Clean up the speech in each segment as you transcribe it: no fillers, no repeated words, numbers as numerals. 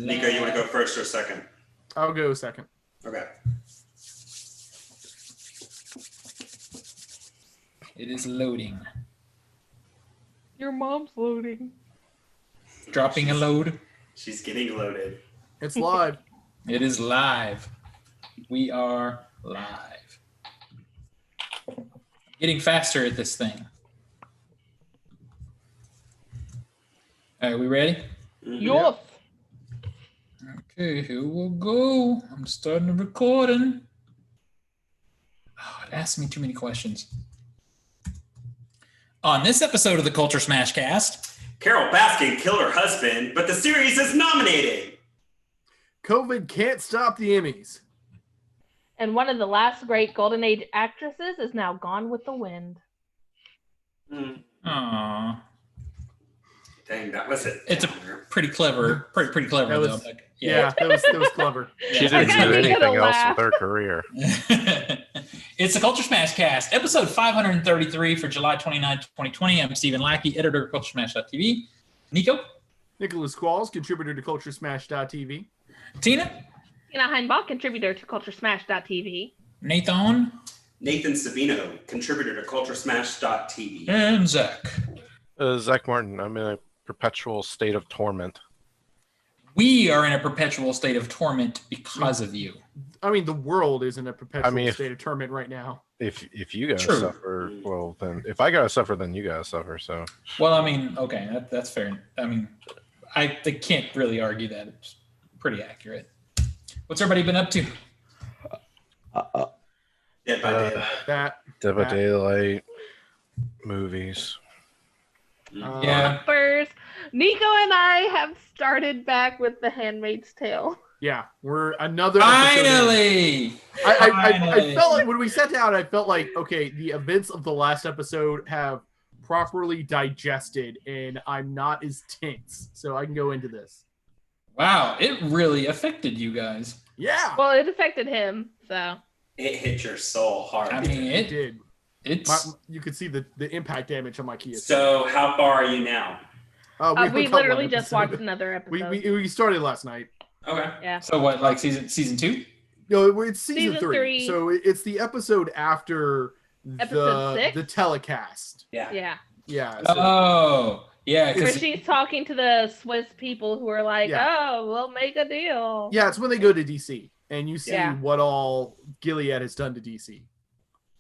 Nico, you want to go first or second? I'll go second. Okay. It is loading. Your mom's loading. Dropping a load. She's getting loaded. It's live. It is live. We are live. Getting faster at this thing. All right, we ready? Yes. Okay, here we'll go. I'm starting the recording. Oh, it asked me too many questions. On this episode of the CultureSmash Cast, Carol Baskin killed her husband, but the series is nominated. COVID can't stop the Emmys. And one of the last great Golden Age actresses is now gone with the wind. Aww. Dang, that was it. It's a pretty clever, pretty clever That was- though. Like, Yeah, that was clever. She didn't Okay, do we anything could've else laughed. with her career. It's the CultureSmash Cast, episode 533 for July 29, 2020. I'm Stephen Lackey, editor of CultureSmash.tv. Nico? Nicholas Qualls, contributor to CultureSmash.tv. Tina? Tina Heinbach, contributor to CultureSmash.tv. Nathan? Nathan Savino, contributor to CultureSmash.tv. And Zach. Zach Martin, I'm in a perpetual state of torment. We are in a perpetual state of torment because of you. I mean, the world is in a perpetual if- state of torment right now. If you guys True. suffer, well, then if I gotta suffer, then you gotta suffer. So Well, I mean, okay, that's fair. I mean, I can't really argue that. It's pretty accurate. What's everybody been up to? Dead by Daylight. That. Dead by That- Daylight, movies. Yeah. First, Nico and I have started back with The Handmaid's Tale. Yeah, we're another episode in. Finally! I Finally. felt like when we sat down, I felt like, okay, the events of the last episode have properly digested, and I'm not as tense, so I can go into this. Wow, it really affected you guys. Yeah, Well, it affected him, so. It hit your soul hard. I mean, it did. it's You could see the impact damage on my keys. So how far are you now? We literally just watched another episode. We started last night. Okay. Yeah. so what, like season 2? No, it's season Season 3. three. So it's the episode after Episode 6? the telecast. Yeah. Yeah. Yeah. So, Oh, yeah, Where because she's talking to the Swiss people who are like, Yeah. oh, we'll make a deal. yeah, it's when they go to DC and you see Yeah. what all Gilead has done to DC.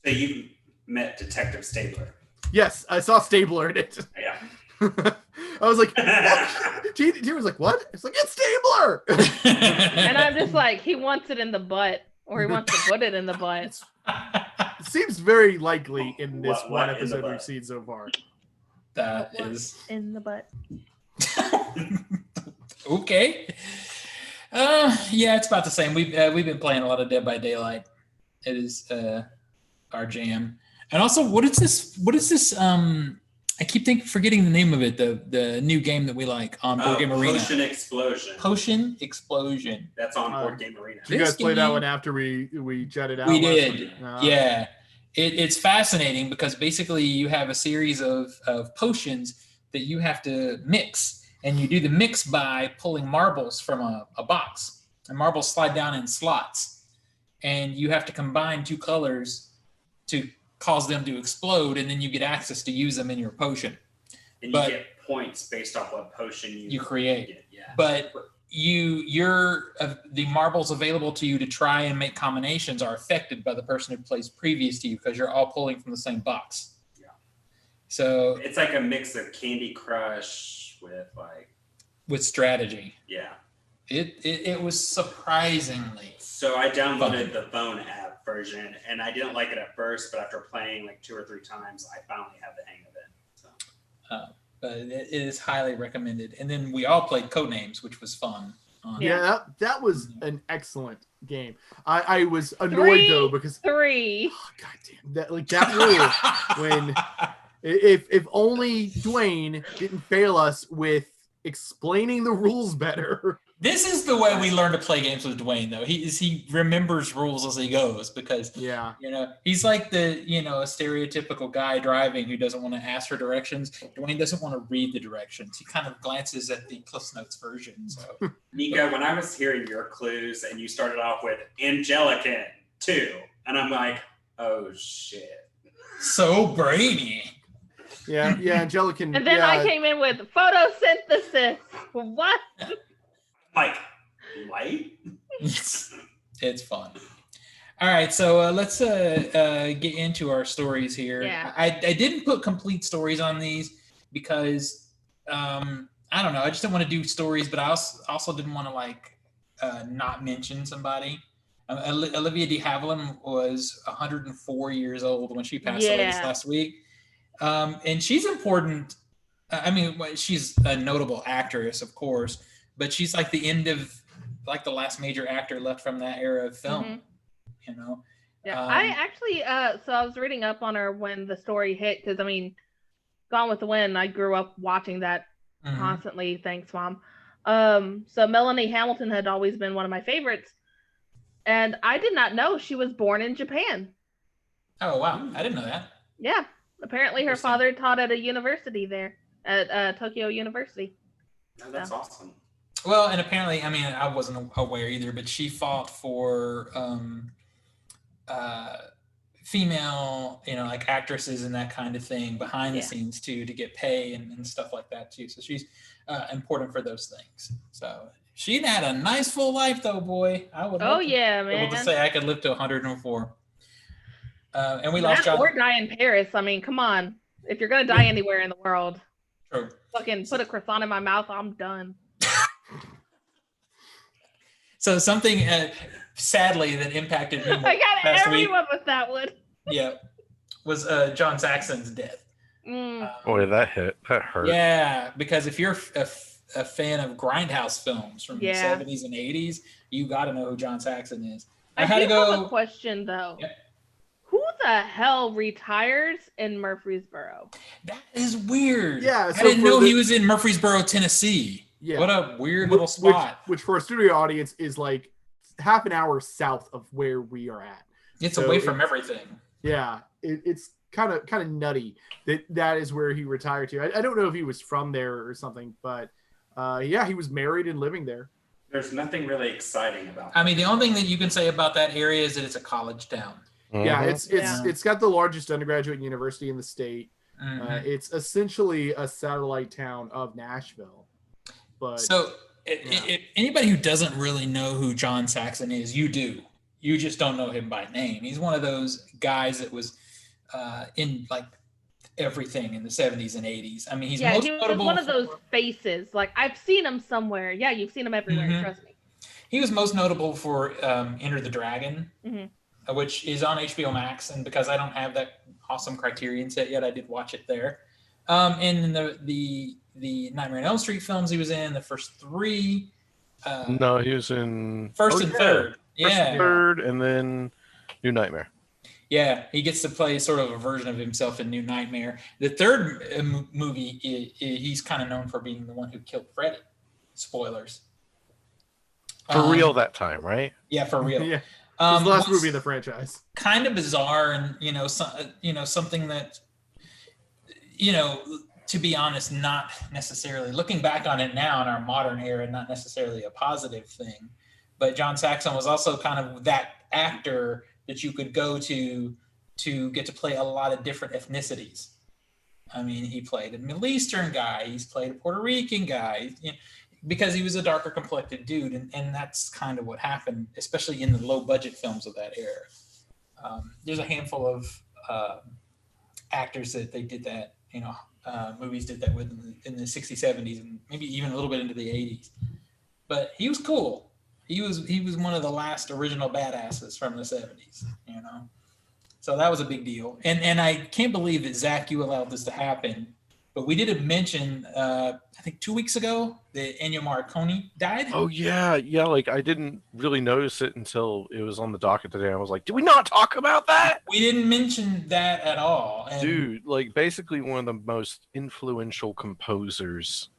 So you met Detective Stabler. Yes, I saw Stabler in it. Yeah. I was like, what? Tina was like, what? It's like, it's Stabler. And I'm just like, he wants it in the butt, or he wants to put it in the butt. It seems very likely in this What one in the episode butt? we've seen so far. That is In the butt. okay. Yeah, it's about the same. We've been playing a lot of Dead by Daylight. It is our jam. And also, what is this? I keep forgetting the name of it. The new game that we like on Board Game Arena. Potion Explosion. Potion Explosion. That's on Board Game Arena. Did you guys This play that game- one after we jetted out? We last did. week? Yeah. It's fascinating because basically you have a series of potions that you have to mix. And you do the mix by pulling marbles from a box. And marbles slide down in slots. And you have to combine two colors to cause them to explode. And then you get access to use them in your potion. And But- you get points based off what potion You create. get. Yeah. But the marbles available to you to try and make combinations are affected by the person who plays previous to you because you're all pulling from the same box. Yeah. So It's like a mix of Candy Crush with strategy, yeah. it was surprisingly. So I downloaded the phone app version, and I didn't like it at first, but after playing like 2 or 3 times, I finally have the hang of it. So. But it is highly recommended. And then we all played Codenames, which was fun. Yeah, that was an excellent game. I was annoyed though because 3. oh, God damn that rule when if only Dwayne didn't fail us with explaining the rules better. This is the way we learn to play games with Dwayne, though. He remembers rules as he goes because he's like the a stereotypical guy driving who doesn't want to ask for directions. Dwayne doesn't want to read the directions. He kind of glances at the Cliff Notes version. So Nico, when I was hearing your clues and you started off with Angelican 2, and I'm like, oh shit. So brainy. Yeah, Angelican. And then I came in with photosynthesis. What? Like, light? It's fun. All right, so let's get into our stories here. Yeah. I didn't put complete stories on these because I don't know. I just didn't want to do stories, but I also didn't want to not mention somebody. Olivia De Havilland was 104 years old when she passed away this last week, and she's important. I mean, she's a notable actress, of course. But she's like the end of the last major actor left from that era of film, Yeah, I actually, so I was reading up on her when the story hit, because I mean, Gone with the Wind, I grew up watching that constantly. Thanks, Mom. So Melanie Hamilton had always been one of my favorites, and I did not know she was born in Japan. Oh wow, I didn't know that. Yeah, apparently her father taught at a university there, at Tokyo University. Oh, that's awesome. Well, and apparently, I mean, I wasn't aware either, but she fought for female, like actresses and that kind of thing behind the scenes too, to get pay and stuff like that too. So she's important for those things. So she had a nice full life though, boy. I would. Oh yeah, man. Able to say I could live to 104. And we lost John. Or die in Paris. I mean, come on. If you're gonna die anywhere in the world, fucking put a croissant in my mouth. I'm done. So something, sadly, that impacted me. I got everyone with that one. Yeah, was John Saxon's death. Boy, that hurt. Yeah, because if you're a fan of grindhouse films from the 70s and 80s, you got to know who John Saxon is. I had to go. Have a question though. Yeah. Who the hell retires in Murfreesboro? That is weird. Yeah, I didn't know he was in Murfreesboro, Tennessee. Yeah. What a weird little spot. Which for a studio audience is like half an hour south of where we are at. It's away from everything. Yeah, it's kind of nutty that is where he retired to. I don't know if he was from there or something, but he was married and living there. There's nothing really exciting about it. I mean, the only thing that you can say about that area is that it's a college town. Mm-hmm. Yeah, it's got the largest undergraduate university in the state. Mm-hmm. It's essentially a satellite town of Nashville. But so if anybody who doesn't really know who John Saxon is, you do. You just don't know him by name. He's one of those guys that was in like everything in the 70s and 80s. I mean, he was one of those faces. Like, I've seen him somewhere. Yeah, you've seen him everywhere. Trust me. He was most notable for Enter the Dragon, which is on HBO Max. And because I don't have that awesome Criterion set yet, I did watch it there. And the Nightmare on Elm Street films he was in, the first 3. No, he was in first and third. First and third, and then New Nightmare. Yeah, he gets to play sort of a version of himself in New Nightmare. The third movie, he's kind of known for being the one who killed Freddy. Spoilers. For real that time, right? Yeah, for real. Yeah. His last movie in the franchise. Kind of bizarre, and something that, to be honest, not necessarily looking back on it now in our modern era, not necessarily a positive thing. But John Saxon was also kind of that actor that you could go to get to play a lot of different ethnicities. I mean, he played a Middle Eastern guy, he's played a Puerto Rican guy, because he was a darker complected dude, and that's kind of what happened, especially in the low budget films of that era. There's a handful of actors that they did that, movies did that with in the 60s, 70s, and maybe even a little bit into the 80s. But he was cool. He was one of the last original badasses from the 70s, So that was a big deal. And I can't believe that, Zach, you allowed this to happen. But we did mention, I think 2 weeks ago, that Ennio Morricone died. Oh, yeah. Yeah, like I didn't really notice it until it was on the docket today. I was like, did we not talk about that? We didn't mention that at all. And dude, like basically one of the most influential composers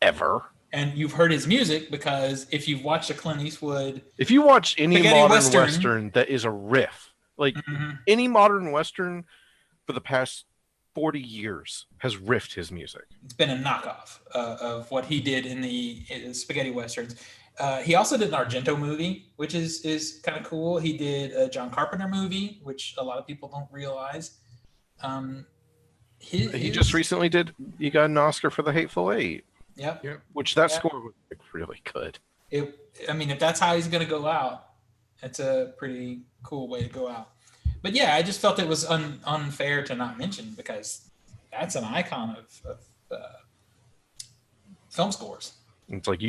ever. And you've heard his music because if you've watched a Clint Eastwood, if you watch any Spaghetti modern Western. Western that is a riff, like any modern Western for the past 40 years has riffed his music. It's been a knockoff of what he did in the Spaghetti Westerns. He also did an Argento movie, which is kind of cool. He did a John Carpenter movie, which a lot of people don't realize. He just recently he got an Oscar for The Hateful Eight. Yep. Which that score was really good. I mean, if that's how he's going to go out, it's a pretty cool way to go out. But yeah, I just felt it was unfair to not mention because that's an icon of film scores. It's like,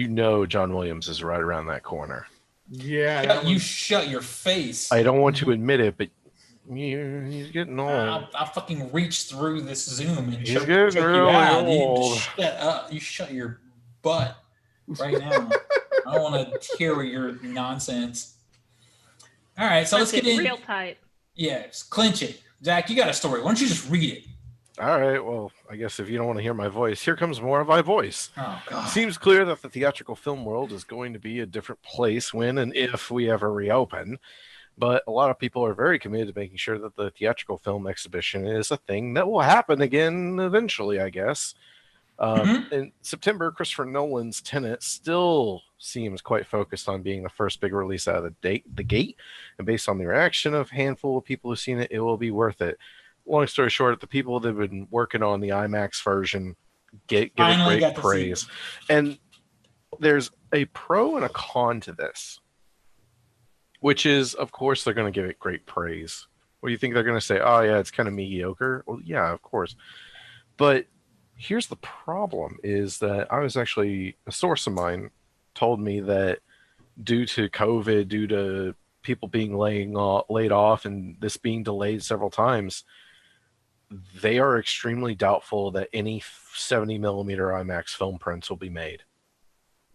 John Williams is right around that corner. Yeah. You shut your face. I don't want to admit it, but he's getting old. I'll fucking reach through this Zoom and He's choke getting you really out. old. You shut up. You shut your butt right now. I don't want to hear your nonsense. All right, so let's get in. Real tight. Yeah, just clinch it. Zach, you got a story. Why don't you just read it? All right, well, I guess if you don't want to hear my voice, here comes more of my voice. Oh, God. It seems clear that the theatrical film world is going to be a different place when and if we ever reopen. But a lot of people are very committed to making sure that the theatrical film exhibition is a thing that will happen again eventually, I guess. In September, Christopher Nolan's Tenet still seems quite focused on being the first big release out of the gate. And based on the reaction of a handful of people who've seen it, it will be worth it. Long story short, the people that have been working on the IMAX version get a great praise. And there's a pro and a con to this, which is, of course, they're going to give it great praise. What do you think they're going to say? Oh, yeah, it's kind of mediocre. Well, yeah, of course. But here's the problem is that a source of mine told me that due to COVID, due to people being laid off and this being delayed several times, they are extremely doubtful that any 70 millimeter IMAX film prints will be made.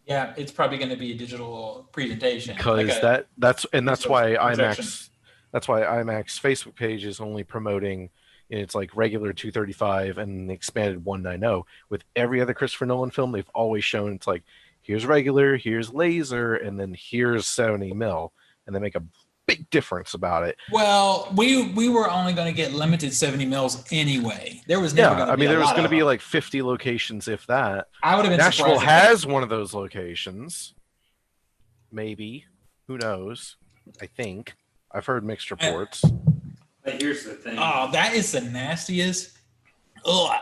Yeah, it's probably going to be a digital presentation. Because that's why IMAX Facebook page is only promoting, it's like regular 235 and expanded 190. With every other Christopher Nolan film, they've always shown it's like, here's regular, here's laser, and then here's 70 mil, and they make a big difference about it. Well, we were only going to get limited 70 mils anyway. There was never going to be there was going to be like 50 locations, if that. I would have been Nashville surprised. has one of those locations. Maybe. Who knows? I think. I've heard mixed reports. But here's the thing. Oh, that is the nastiest. Ugh.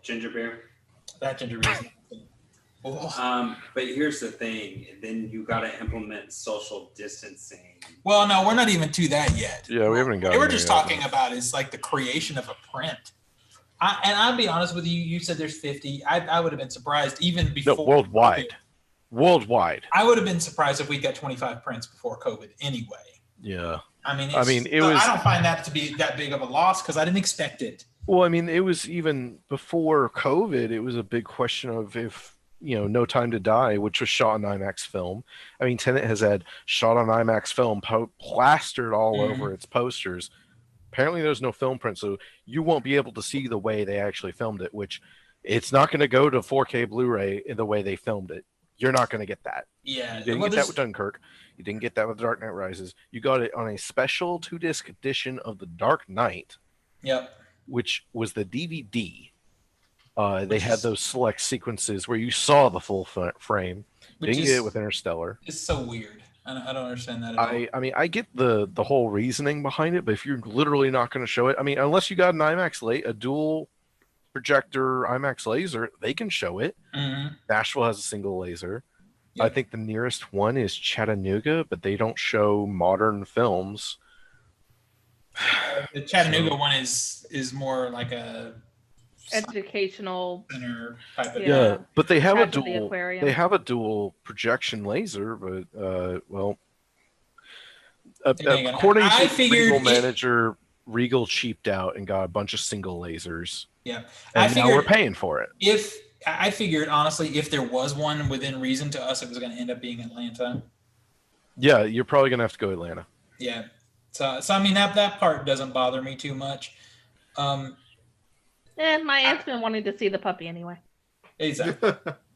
Ginger beer. That ginger beer is nasty. But here's the thing. Then you got to implement social distancing. Well, no, we're not even to that yet. Yeah, we haven't got. What we're just talking about is like the creation of a print. And I'll be honest with you. You said there's 50. I would have been surprised even before. No, worldwide. Worldwide. I would have been surprised if we got 25 prints before COVID anyway. Yeah. I mean, it was. I don't find that to be that big of a loss because I didn't expect it. Well, I mean, it was even before COVID. It was a big question of if. No Time to Die, which was shot on IMAX film. I mean, Tenet has had shot on IMAX film plastered all over its posters. Apparently, there's no film print, so you won't be able to see the way they actually filmed it, which it's not going to go to 4K Blu-ray in the way they filmed it. You're not going to get that. Yeah. You didn't get that with Dunkirk. You didn't get that with Dark Knight Rises. You got it on a special 2-disc edition of The Dark Knight. Yep. Which was the DVD. They had those select sequences where you saw the full frame. Didn't get it with Interstellar. It's so weird. I don't understand that at all. I mean, I get the whole reasoning behind it, but if you're literally not going to show it, I mean, unless you got an IMAX a dual projector IMAX laser, they can show it. Nashville has a single laser. Yep. I think the nearest one is Chattanooga, but they don't show modern films. The Chattanooga one is more like a educational center type of but they have a dual projection laser, but according to Regal manager, Regal cheaped out and got a bunch of single lasers. Yeah, and now we're paying for it. I figured honestly, if there was one within reason to us, it was going to end up being Atlanta. Yeah, you're probably going to have to go Atlanta. Yeah, so I mean that part doesn't bother me too much. My aunt's been wanting to see the puppy anyway. Exactly.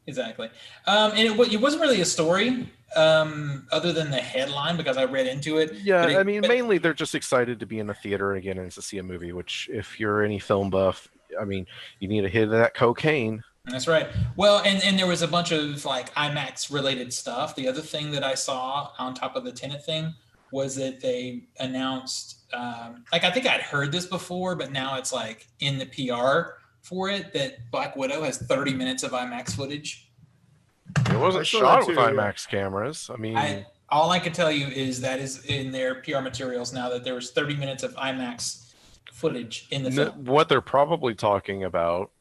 Exactly. And it wasn't really a story other than the headline because I read into it. Yeah, mainly they're just excited to be in a theater again and to see a movie, which if you're any film buff, you need a hit of that cocaine. That's right. Well, and there was a bunch of like IMAX related stuff. The other thing that I saw on top of the Tenet thing was that they announced, I think I'd heard this before, but now it's like in the PR for it, that Black Widow has 30 minutes of IMAX footage. It wasn't shot with IMAX cameras. All I can tell you is that is in their PR materials now that there was 30 minutes of IMAX footage in the film. What they're probably talking about,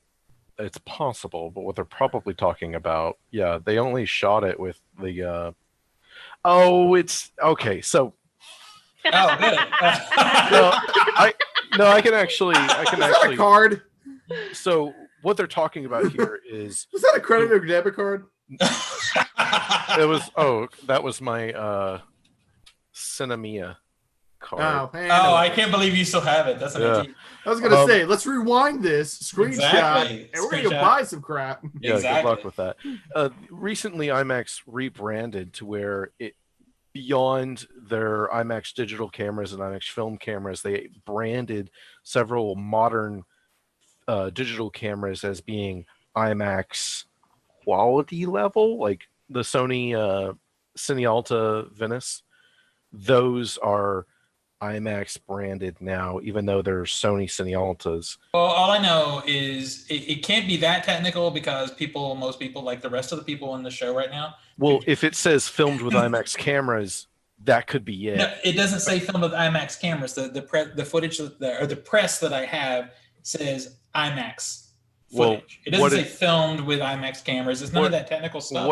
it's possible, but what they're probably talking about, they only shot it with the. It's okay. So. Oh, good. I can actually. A card. So what they're talking about here is. Was that a credit or debit card? It was. Oh, that was my Cinemia card. I can't believe you still have it. That's amazing. I was gonna say, let's rewind this screenshot, and we're gonna buy some crap. Yeah, good luck with that. Recently, IMAX rebranded to where it. Beyond their IMAX digital cameras and IMAX film cameras, they branded several modern digital cameras as being IMAX quality level, like the Sony Cinealta Venice. Those are IMAX branded now, even though they're Sony Cinealtas. Well, all I know is it can't be that technical because most people, like the rest of the people in the show right now. Well, if it says filmed with IMAX cameras, that could be it. No, it doesn't say filmed with IMAX cameras. The footage or the press that I have says IMAX footage. It doesn't say filmed with IMAX cameras. It's none of that technical stuff.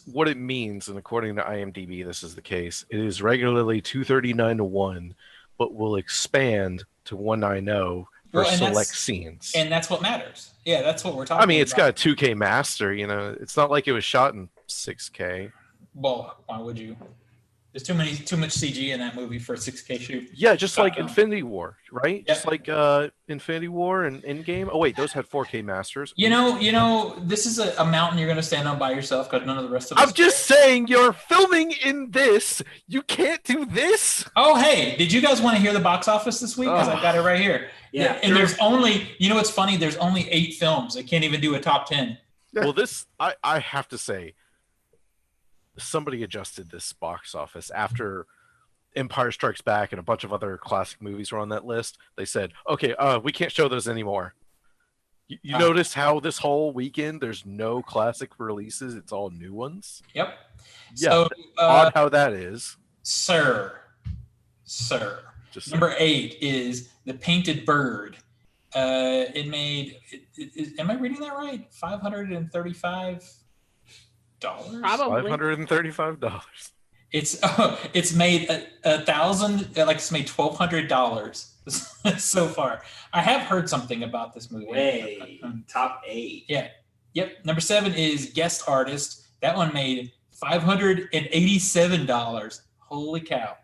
What it means, and according to IMDb, this is the case. It is regularly 239:1, but will expand to 190 for select scenes. And that's what matters. Yeah, that's what we're talking about. It's got a 2K master. It's not like it was shot in 6K. Well, why would you? There's too much CG in that movie for a 6K shoot. Yeah, just like Infinity War, right? Yeah. Just like Infinity War and Endgame. Oh wait, those had 4K masters. This is a mountain you're going to stand on by yourself because none of the rest of us. I'm just saying, you're filming in this. You can't do this. Oh, hey, did you guys want to hear the box office this week? Because I've got it right here. Yeah, and there's only, what's funny? There's only 8 films. They can't even do a top 10. Well, I have to say, somebody adjusted this box office after Empire Strikes Back and a bunch of other classic movies were on that list. They said, okay, we can't show those anymore. You notice how this whole weekend there's no classic releases, it's all new ones? Yep. Yeah, so, odd how that is. Sir. Number 8 is The Painted Bird. It made, am I reading that right? $535? Probably $535. It's made $1,000. It's made $1,200 so far. I have heard something about this movie. Top 8. Yeah. Yep. Number 7 is Guest Artist. That one made $587. Holy cow.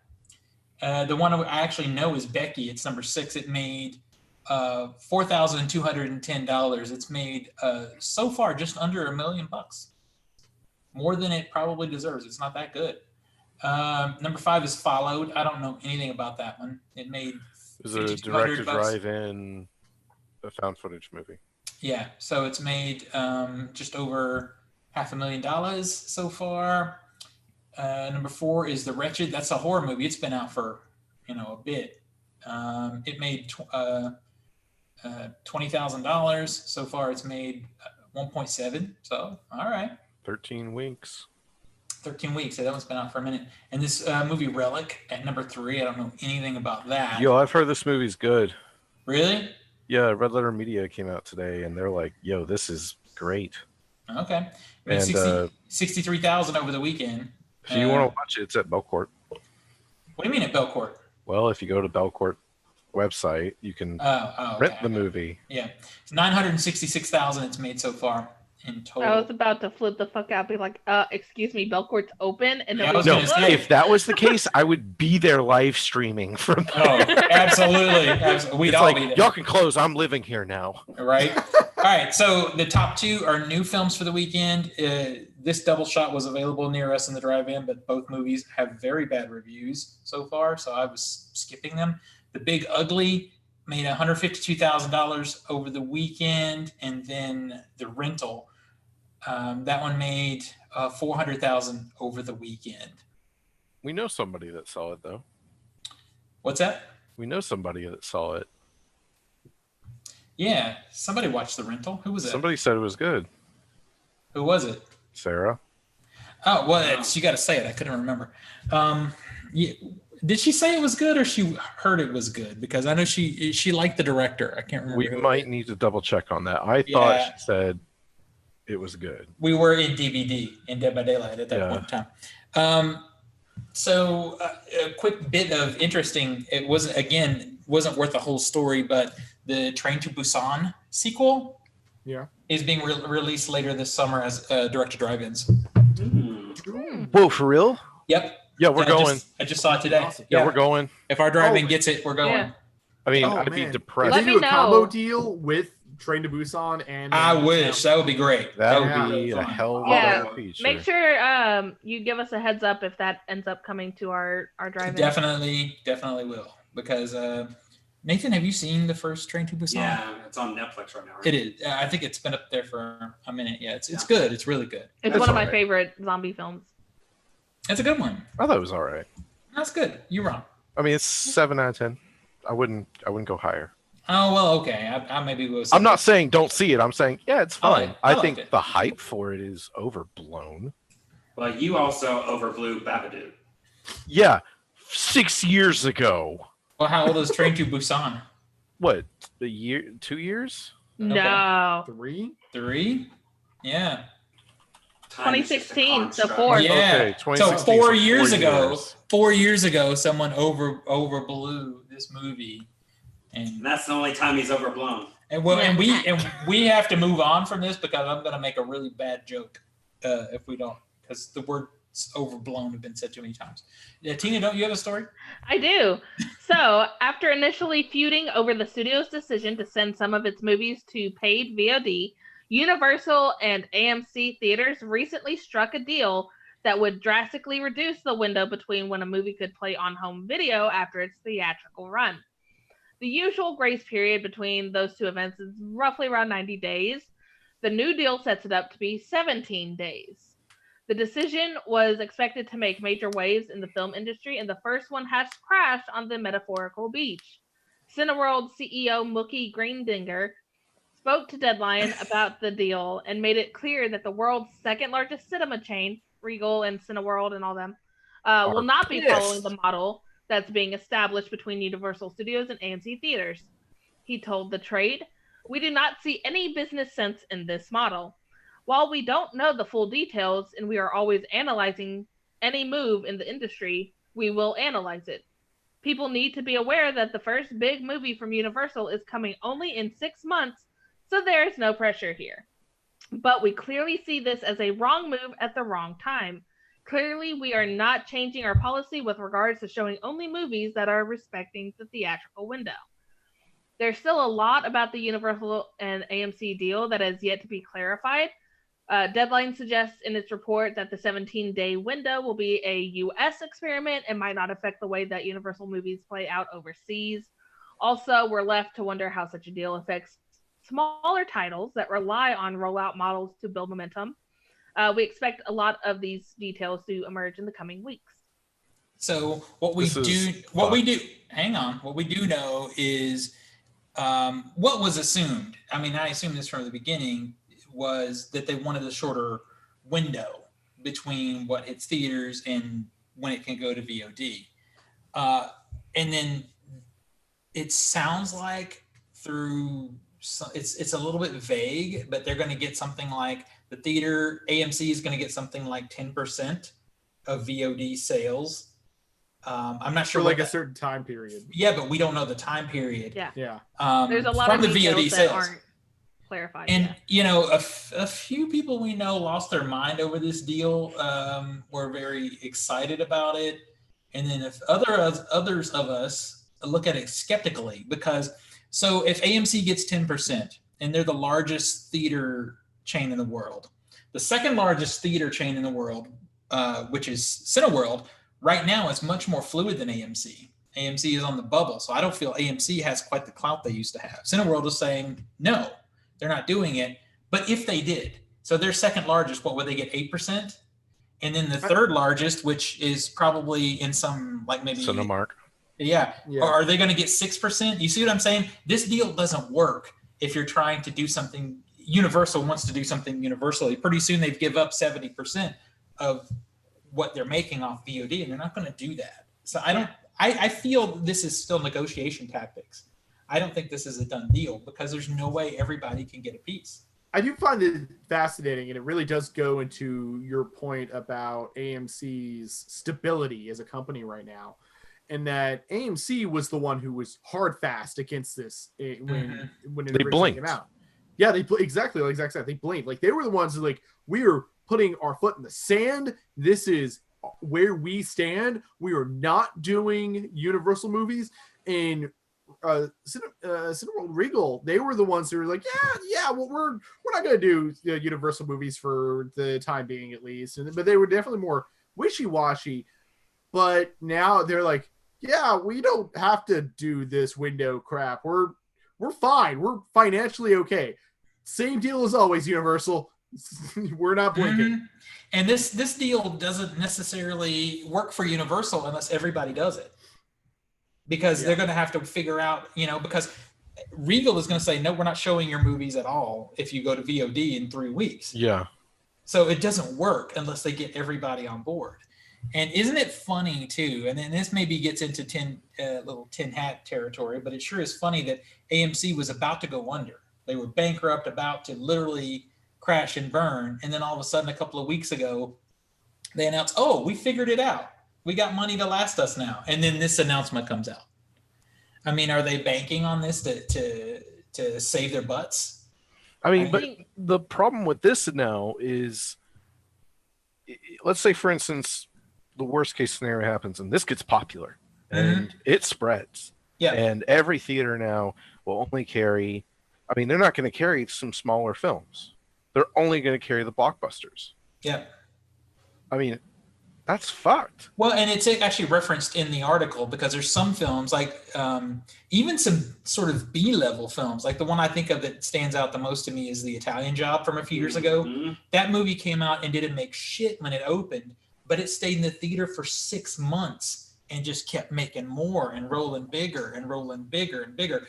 The one I actually know is Becky. It's number 6. It made $4,210. It's made so far just under $1 million. More than it probably deserves. It's not that good. Number 5 is Followed. I don't know anything about that one. It made. It was a director drive-in, a found footage movie. Yeah, so it's made just over $500,000 so far. Number 4 is The Wretched. That's a horror movie. It's been out for a bit. It made $20,000 so far. It's made 1.7. So all right. 13 weeks. 13 weeks. So that one's been out for a minute. And this movie Relic at number 3. I don't know anything about that. Yo, I've heard this movie's good. Really? Yeah, Red Letter Media came out today, and they're like, "Yo, this is great." Okay. And 63,000 over the weekend. If you want to watch it, it's at Belcourt. What do you mean at Belcourt? Well, if you go to Belcourt website, you can rent the movie. Yeah, it's 966,000 it's made so far in total. I was about to flip the fuck out, be like, excuse me, Belcourt's open, and yeah, no, if that was the case, I would be there live streaming from there. Oh, absolutely. We'd it's all like, be there. Y'all can close. I'm living here now. Right. right, so the top 2 are new films for the weekend. This double shot was available near us in the drive-in, but both movies have very bad reviews so far, so I was skipping them. The Big Ugly made $152,000 over the weekend, and then The Rental, that one made $400,000 over the weekend. We know somebody that saw it, though. What's that? We know somebody that saw it. Yeah, somebody watched The Rental. Who was it? Somebody said it was good. Who was it? Sarah. Oh, well, you got to say it. I couldn't remember. Yeah, did she say it was good, or she heard it was good? Because I know she liked the director. I can't remember. We might need to double check on that. I thought she said it was good. We were in DVD, in Dead by Daylight, at that point in time. So a quick bit of interesting. It wasn't worth the whole story, but the Train to Busan sequel is being released later this summer as direct drive-ins. Whoa, for real? Yep. Yeah, we're going. I just saw it today. Awesome. Yeah, we're going. If our drive-in gets it, we're going. Yeah. I mean, Oh, I'd be man. depressed. Let They me do a combo know. deal with Train to Busan and. I wish. That would be great. That Yeah. would be a fun. hell of Yeah. a feature. Make sure you give us a heads up if that ends up coming to our drive-in. Definitely will. Because Nathan, have you seen the first Train to Busan? Yeah, it's on Netflix right now. Right? It is. I think it's been up there for a minute. Yeah, it's good. It's really good. It's That's one of my alright. favorite zombie films. It's a good one. I thought it was all right. That's good. You're wrong. I mean, it's 7 out of 10. I wouldn't go higher. Oh, well, okay. I maybe will. I'm not saying don't see it. I'm saying, yeah, it's I fine. like- I I like think it. the hype for it is overblown. Well, you also overblew Babadook. Yeah, 6 years ago. Well, how old is Train to Busan? What, a year, 2 years? No. 3? 3? Yeah. Time is just a 2016, so construct. 4. Yeah. Okay, So 2016, 4 years ago, years. 4 years ago, someone overblew this movie, And and that's the only time he's overblown. we have to move on from this because I'm gonna make a really bad joke if we don't, because the word overblown have been said too many times. Yeah, Tina, don't you have a story? I do. So, after initially feuding over the studio's decision to send some of its movies to paid VOD, Universal and AMC theaters recently struck a deal that would drastically reduce the window between when a movie could play on home video after its theatrical run. The usual grace period between those two events is roughly around 90 days. The new deal sets it up to be 17 days. The decision was expected to make major waves in the film industry, and the first one has crashed on the metaphorical beach. Cineworld CEO Mookie Greendinger spoke to Deadline about the deal and made it clear that the world's second largest cinema chain, Regal and Cineworld and all them, will not be following the model that's being established between Universal Studios and AMC theaters. He told the trade, "We do not see any business sense in this model. While we don't know the full details and we are always analyzing any move in the industry, we will analyze it. People need to be aware that the first big movie from Universal is coming only in 6 months, so there is no pressure here. But we clearly see this as a wrong move at the wrong time. Clearly, we are not changing our policy with regards to showing only movies that are respecting the theatrical window." There's still a lot about the Universal and AMC deal that has yet to be clarified. Deadline suggests in its report that the 17-day window will be a U.S. experiment and might not affect the way that Universal movies play out overseas. Also, we're left to wonder how such a deal affects smaller titles that rely on rollout models to build momentum. We expect a lot of these details to emerge in the coming weeks. So what we do know is what was assumed. I mean, I assumed this from the beginning was that they wanted a shorter window between what hits theaters and when it can go to VOD. And then it sounds like it's a little bit vague, but they're going to get something like the theater, AMC is going to get something like 10% of VOD sales. I'm not sure For like a certain time period. Yeah, but we don't know the time period. Yeah. There's a lot from of the details VOD that sales. aren't clarified. And you know, a few people we know lost their mind over this deal. Were very excited about it, and then if others of us look at it skeptically, because so if AMC gets 10%, and they're the largest theater chain in the world. The second largest theater chain in the world, which is Cineworld, right now is much more fluid than AMC. AMC is on the bubble, so I don't feel AMC has quite the clout they used to have. Cineworld is saying, no, they're not doing it. But if they did, so their second largest, what would they get, 8%? And then the third largest, which is probably in some, like maybe... Cinemark. Yeah. Or are they going to get 6%? You see what I'm saying? This deal doesn't work if you're trying to do something. Universal wants to do something universally. Pretty soon they've give up 70% of what they're making off VOD, and they're not going to do that. So I feel this is still negotiation tactics. I don't think this is a done deal because there's no way everybody can get a piece. I do find it fascinating, and it really does go into your point about AMC's stability as a company right now, and that AMC was the one who was hard fast against this when it originally came out. Yeah, exactly. They blinked. Like, they were the ones who, like, we are putting our foot in the sand. This is where we stand. We are not doing Universal movies. And Cineworld Regal, they were the ones who were like, well, we're not going to do Universal movies for the time being, at least. But they were definitely more wishy-washy. But now they're like, yeah, we don't have to do this window crap. We're fine. We're financially okay. Same deal as always, Universal. We're not blinking. Mm-hmm. And this deal doesn't necessarily work for Universal unless everybody does it. Because they're going to have to figure out, because Regal is going to say, no, we're not showing your movies at all if you go to VOD in 3 weeks. Yeah. So it doesn't work unless they get everybody on board. And isn't it funny, too? And then this maybe gets into little tin hat territory, but it sure is funny that AMC was about to go under. They were bankrupt, about to literally crash and burn. And then all of a sudden, a couple of weeks ago, they announced, oh, we figured it out. We got money to last us now. And then this announcement comes out. I mean, are they banking on this to save their butts? But the problem with this now is, let's say, for instance, the worst case scenario happens and this gets popular and it spreads. Yeah. And every theater now will only carry, they're not going to carry some smaller films. They're only going to carry the blockbusters. Yeah. That's fucked. Well, and it's actually referenced in the article because there's some films like even some sort of B-level films. Like the one I think of that stands out the most to me is The Italian Job from a few years ago. That movie came out and didn't make shit when it opened, but it stayed in the theater for 6 months and just kept making more and rolling bigger and rolling bigger and bigger.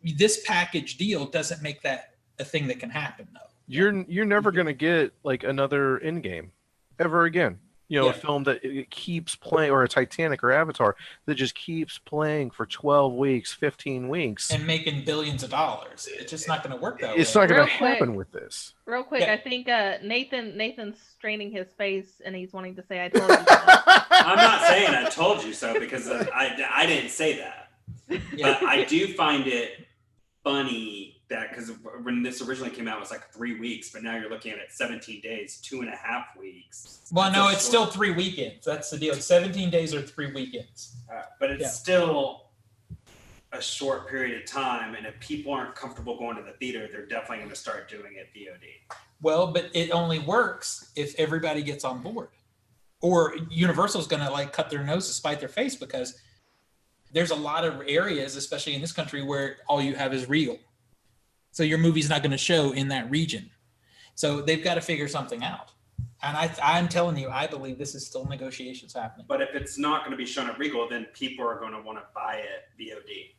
This package deal doesn't make that a thing that can happen, though. You're never going to get like another Endgame ever again. A film that it keeps playing, or a Titanic or Avatar that just keeps playing for 12 weeks, 15 weeks. And making billions of dollars. It's just not going to work that way. It's not going to happen with this. Real quick, I think Nathan's straining his face and he's wanting to say, I told you so. I'm not saying I told you so because I didn't say that. But I do find it funny that because when this originally came out, it was like 3 weeks, but now you're looking at it 17 days, 2.5 weeks. Well, no, it's still 3 weekends. That's the deal. 17 days or 3 weekends. But it's still a short period of time, and if people aren't comfortable going to the theater, they're definitely going to start doing it VOD. Well, but it only works if everybody gets on board. Or Universal's going to like cut their nose to spite their face because there's a lot of areas, especially in this country, where all you have is Regal. So your movie's not going to show in that region. So they've got to figure something out. And I'm telling you, I believe this is still negotiations happening. But if it's not going to be shown at Regal, then people are going to want to buy it VOD.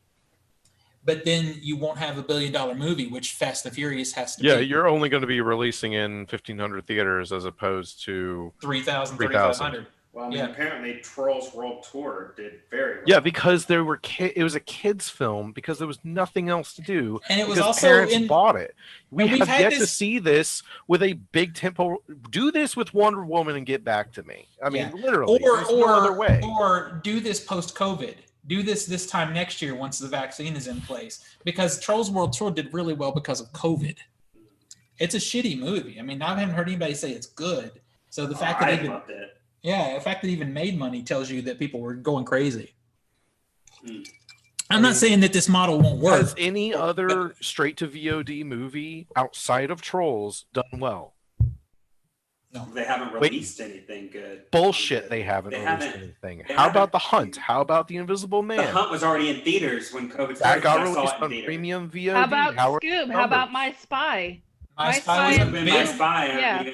But then you won't have $1 billion movie, which Fast and Furious has to be. Yeah, you're only going to be releasing in 1,500 theaters as opposed to 3,000, 3,500. Well, apparently Trolls World Tour did very well. Yeah, because it was a kids' film because there was nothing else to do. And it was also parents bought it. We have yet to see this with a big tempo. Do this with Wonder Woman and get back to me. Literally. There's no other way. Or do this post-COVID. Do this time next year once the vaccine is in place. Because Trolls World Tour did really well because of COVID. It's a shitty movie. I haven't heard anybody say it's good. So the fact that loved it. Yeah, the fact that it even made money tells you that people were going crazy. I'm not saying that this model won't work. Has any other straight to VOD movie outside of Trolls done well? No. They haven't released anything good. Bullshit, they haven't released anything. How about The Hunt? How about The Invisible Man? The Hunt was already in theaters when COVID started. That got I saw released it in on theaters. premium VOD. How about Scoob? How about My Spy? My Spy was a Been big. My Spy. Yeah.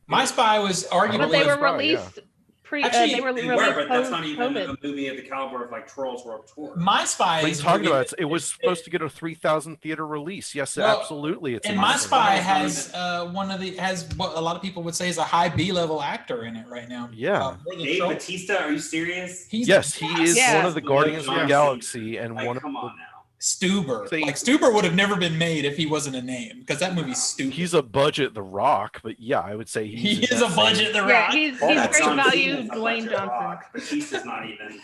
My Spy was arguably. But they were Spy, released pre. Actually, they were They released were, but that's not even post-COVID. a movie of the caliber of like Trolls World Tour. My Spy. What are you is talking really- about? It was supposed to get a 3,000 theater release. Yes, Well, absolutely. It's And an My awesome Spy movie. has what a lot of people would say is a high B level actor in it right now. Yeah. More than Dave Troll. Batista, are you serious? Yes, he is Yeah. one of the Guardians of the Yeah. Galaxy and Like, one of come the, on now. Stuber. They- Like Stuber would have never been made if he wasn't a name because that movie's stupid. he's a budget The Rock, but yeah, I would say He he's in is that a budget. The Yeah, Rock. he's Oh, great John value, Cena's a Dwayne budget Johnson. Rock. Batista's not even.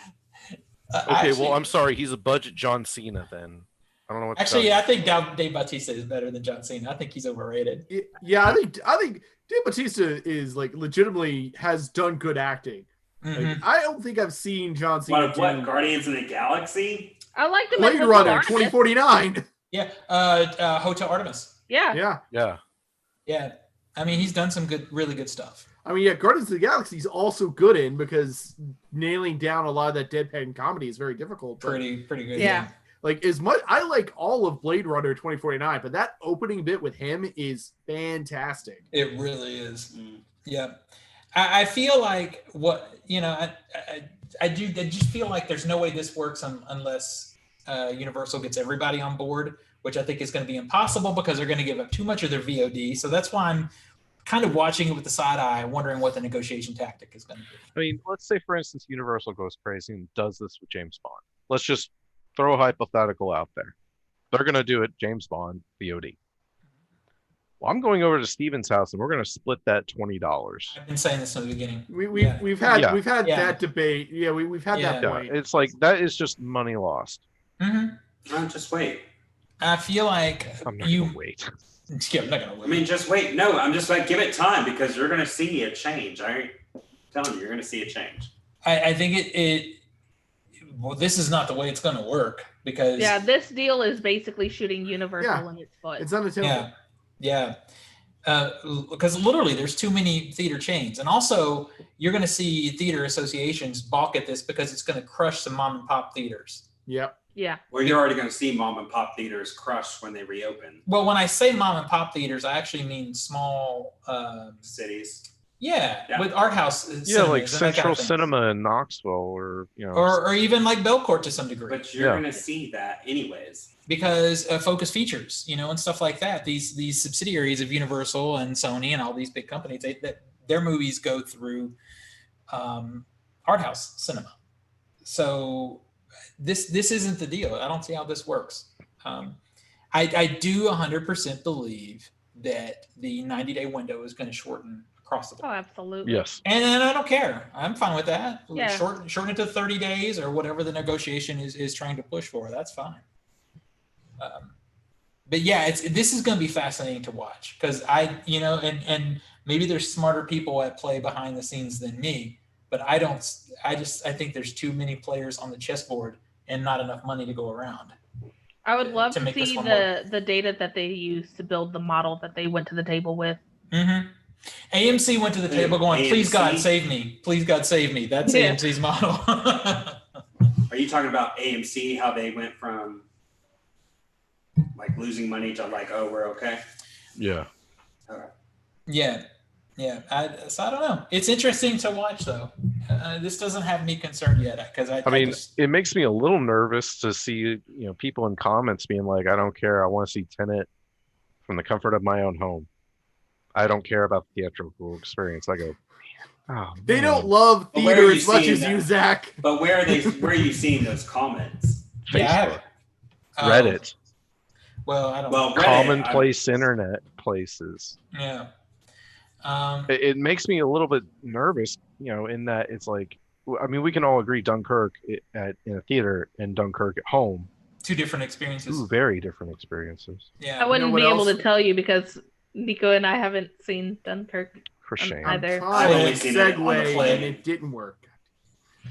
Okay, well, I'm sorry, he's a budget John Cena then. I don't know what to Actually, tell yeah, I think Dave Bautista is better than John Cena. I think he's overrated. Yeah, I think Dave Bautista is like legitimately has done good acting. Mhm. Like, I don't think I've seen John Cena What, do Guardians of the Galaxy? I liked him. Blade in Hotel Runner Artemis. 2049. Yeah, Hotel Artemis. Yeah. Yeah. Yeah. Yeah, I mean he's done some really good stuff. I mean, yeah, Guardians of the Galaxy is also good in because nailing down a lot of that deadpan comedy is very difficult. But, Pretty good. Yeah. like, as much I like all of Blade Runner 2049, but that opening bit with him is fantastic. It really is. Mm. Yeah, I feel like I just feel like there's no way this works unless Universal gets everybody on board, which I think is going to be impossible because they're going to give up too much of their VOD. So that's why I'm kind of watching it with the side eye, wondering what the negotiation tactic is going to be. I mean, let's say, for instance, Universal goes crazy and does this with James Bond. Let's just throw a hypothetical out there. They're going to do it, James Bond, VOD. Well, I'm going over to Steven's house and we're going to split that $20. I've been saying this from the beginning. We've had Yeah. that debate. Yeah, we've had that Yeah, point. it's like that is just money lost. Mm-hmm. Just wait. I feel like I'm not going to wait. Yeah, I'm not gonna wait. I mean, just wait. No, I'm just like, give it time because you're going to see a change. I'm telling you, you're going to see a change. I think well, this is not the way it's going to work because Yeah, this deal is basically shooting Universal Yeah. in its foot. It's unattainable. yeah. Because literally there's too many theater chains. And also you're going to see theater associations balk at this because it's going to crush some mom and pop theaters. Yep. Yeah. Well, you're already going to see mom and pop theaters crush when they reopen. Well, when I say mom and pop theaters, I actually mean small, Cities. yeah, with art house Yeah, like cinemas and that kind Central of thing. Cinema in Knoxville or, Or even like Belcourt to some degree. But you're Yeah. going to see that anyways. Because Focus Features, and stuff like that. These subsidiaries of Universal and Sony and all these big companies, their movies go through art house cinema. So this isn't the deal. I don't see how this works. I do 100% believe that the 90-day window is going to shorten across the Oh, board. absolutely. yes. And I don't care. I'm fine with that. Yeah. Shorten it to 30 days or whatever the negotiation is trying to push for. That's fine. But yeah, this is going to be fascinating to watch because and maybe there's smarter people at play behind the scenes than me, but I think there's too many players on the chessboard and not enough money to go around. I would love to to make this see one work. the data that they used to build the model that they went to the table with. Mm-hmm. AMC went to the table going, "Please God AMC? save me! Please God save me!" That's Yeah. AMC's model. Are you talking about AMC, how they went from like losing money to like, oh, we're okay? Yeah. Yeah. So I don't know. It's interesting to watch, though. This doesn't have me concerned yet because I mean, it makes me a little nervous to see, people in comments being like, I don't care. I want to see Tenet from the comfort of my own home. I don't care about the theatrical experience. I go, oh, They man. don't love But where theater are you as much seeing as you, that? Zach. But where are you seeing those comments? Facebook, Oh, Reddit, Well, I don't. Well, Reddit, commonplace internet places. Yeah. It makes me a little bit nervous, in that it's like, I mean, we can all agree Dunkirk in a theater and Dunkirk at home. Two different experiences. Two very different experiences. Yeah. I wouldn't what be able else? to tell you because Nico and I haven't seen Dunkirk. For shame. Either. I'm I've trying only to seen it on the segue plane. and it didn't work.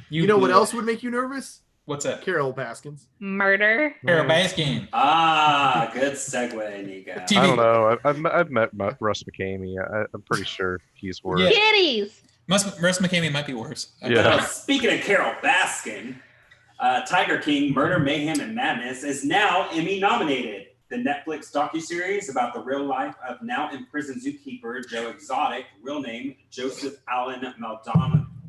You know what else would make you nervous? What's that? Carol Baskins. Murder. Carol Baskin. Ah, good segue, Nico. TV. I don't know. I've met Russ McCamey. I'm pretty sure he's worse. Yeah. Kitties. Russ McCamey might be worse. Yeah. Speaking of Carol Baskin, Tiger King, Murder, Mayhem, and Madness is now Emmy nominated. The Netflix docuseries about the real life of now imprisoned zookeeper Joe Exotic, real name Joseph Allen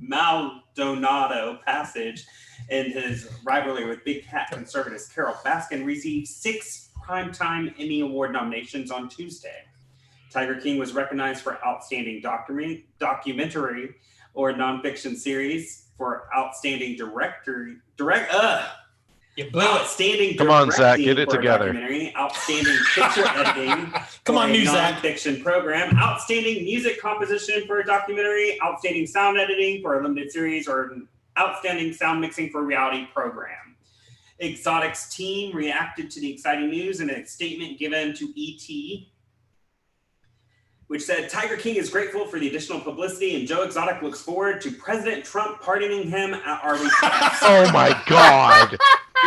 Maldonado Passage, and his rivalry with big cat conservatist Carol Baskin received 6 Primetime Emmy Award nominations on Tuesday. Tiger King was recognized for Outstanding Documentary or Nonfiction Series, for Outstanding Outstanding Come on, Zach, directing get it for a together. documentary, Outstanding Picture Editing Come for on, a new Zach. nonfiction program, Outstanding Music Composition for a documentary, Outstanding Sound Editing for a limited series, or Outstanding Sound Mixing for a reality program. Exotic's team reacted to the exciting news in a statement given to ET, which said, Tiger King is grateful for the additional publicity, and Joe Exotic looks forward to President Trump pardoning him at our request. Oh my God.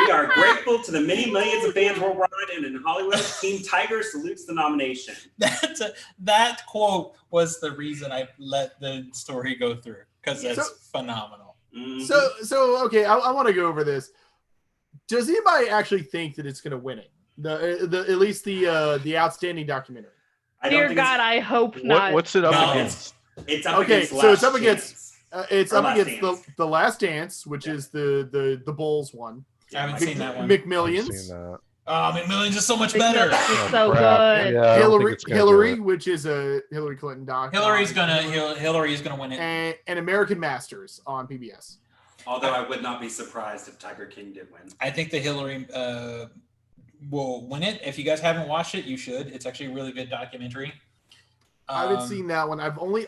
We are grateful to the many millions of fans worldwide and in Hollywood. Team Tiger salutes the nomination. That quote was the reason I let the story go through, because that's phenomenal. Mm-hmm. So okay, I want to go over this. Does anybody actually think that it's going to win it? The at least the outstanding documentary. Dear God, I hope not. What's it up against? It's up Okay, against so it's up against Dance. the Last Dance, which is the Bulls one. I haven't seen that one. McMillions. Oh, McMillions is so much better. It's so crap. good. Yeah, I don't think it's gonna do Hillary, it. which is a Hillary Clinton doc. Hillary's gonna win it. and American Masters on PBS. Although I would not be surprised if Tiger King did win. I think the Hillary will win it. If you guys haven't watched it, you should. It's actually a really good documentary. I haven't seen that one. I've only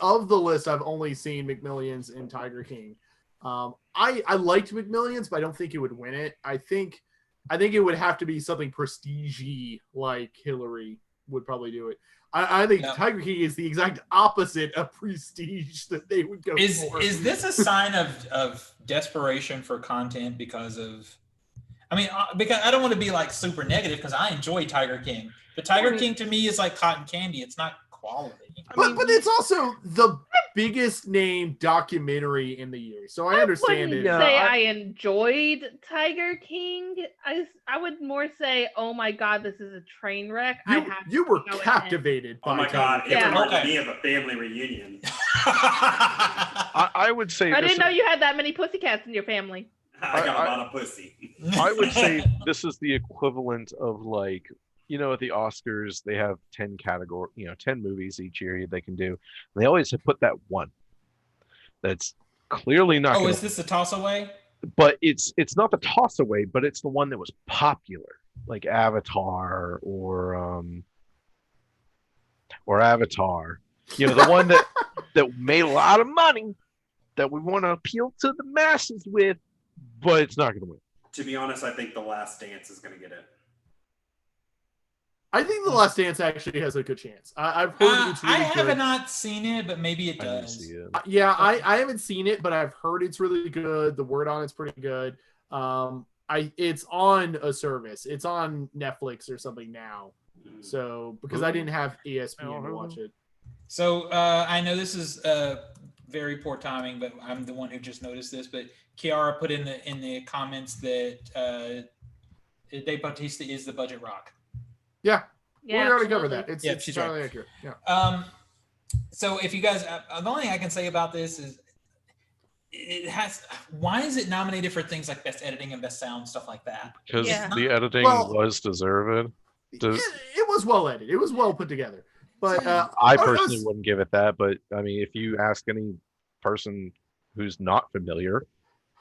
seen McMillions and Tiger King. I liked McMillions, but I don't think it would win it. I think it would have to be something prestige-y like Hillary would probably do it. I think Tiger King is the exact opposite of prestige that they would go for. Is this a sign of desperation for content because I don't want to be like super negative, because I enjoy Tiger King. But Tiger King to me is like cotton candy. It's not quality. But it's also the biggest name documentary in the year, so I understand it. I enjoyed Tiger King. I would more say, oh my God, this is a train wreck. You were captivated by Oh my God, it Yeah. reminded me of a family reunion. I would say I didn't know you had that many pussycats in your family. I got a lot of pussy. I would say this is the equivalent of, like, at the Oscars, they have 10 movies each year they can do. And they always put that one that's clearly not. Is this a toss away? But it's not the toss away, but it's the one that was popular, like Avatar or Avatar. The one that made a lot of money that we want to appeal to the masses with, but it's not going to win. To be honest, I think The Last Dance is going to get it. I think The Last Dance actually has a good chance. I've heard it's really good. I have not seen it, but maybe it does. Yeah, I haven't seen it, but I've heard it's really good. The word on it's pretty good. It's on a service. It's on Netflix or something now. So because I didn't have ESPN to watch it. So I know this is very poor timing, but I'm the one who just noticed this. But Kiara put in the comments that Dave Bautista is the budget rock. Yeah, we already absolutely. covered that. It's entirely accurate. Yeah. So if you guys, the only thing I can say about this is, why is it nominated for things like best editing and best sound, stuff like that? Because the editing was deserved. It was well edited. It was well put together. But I personally wouldn't give it that. But I mean, if you ask any person who's not familiar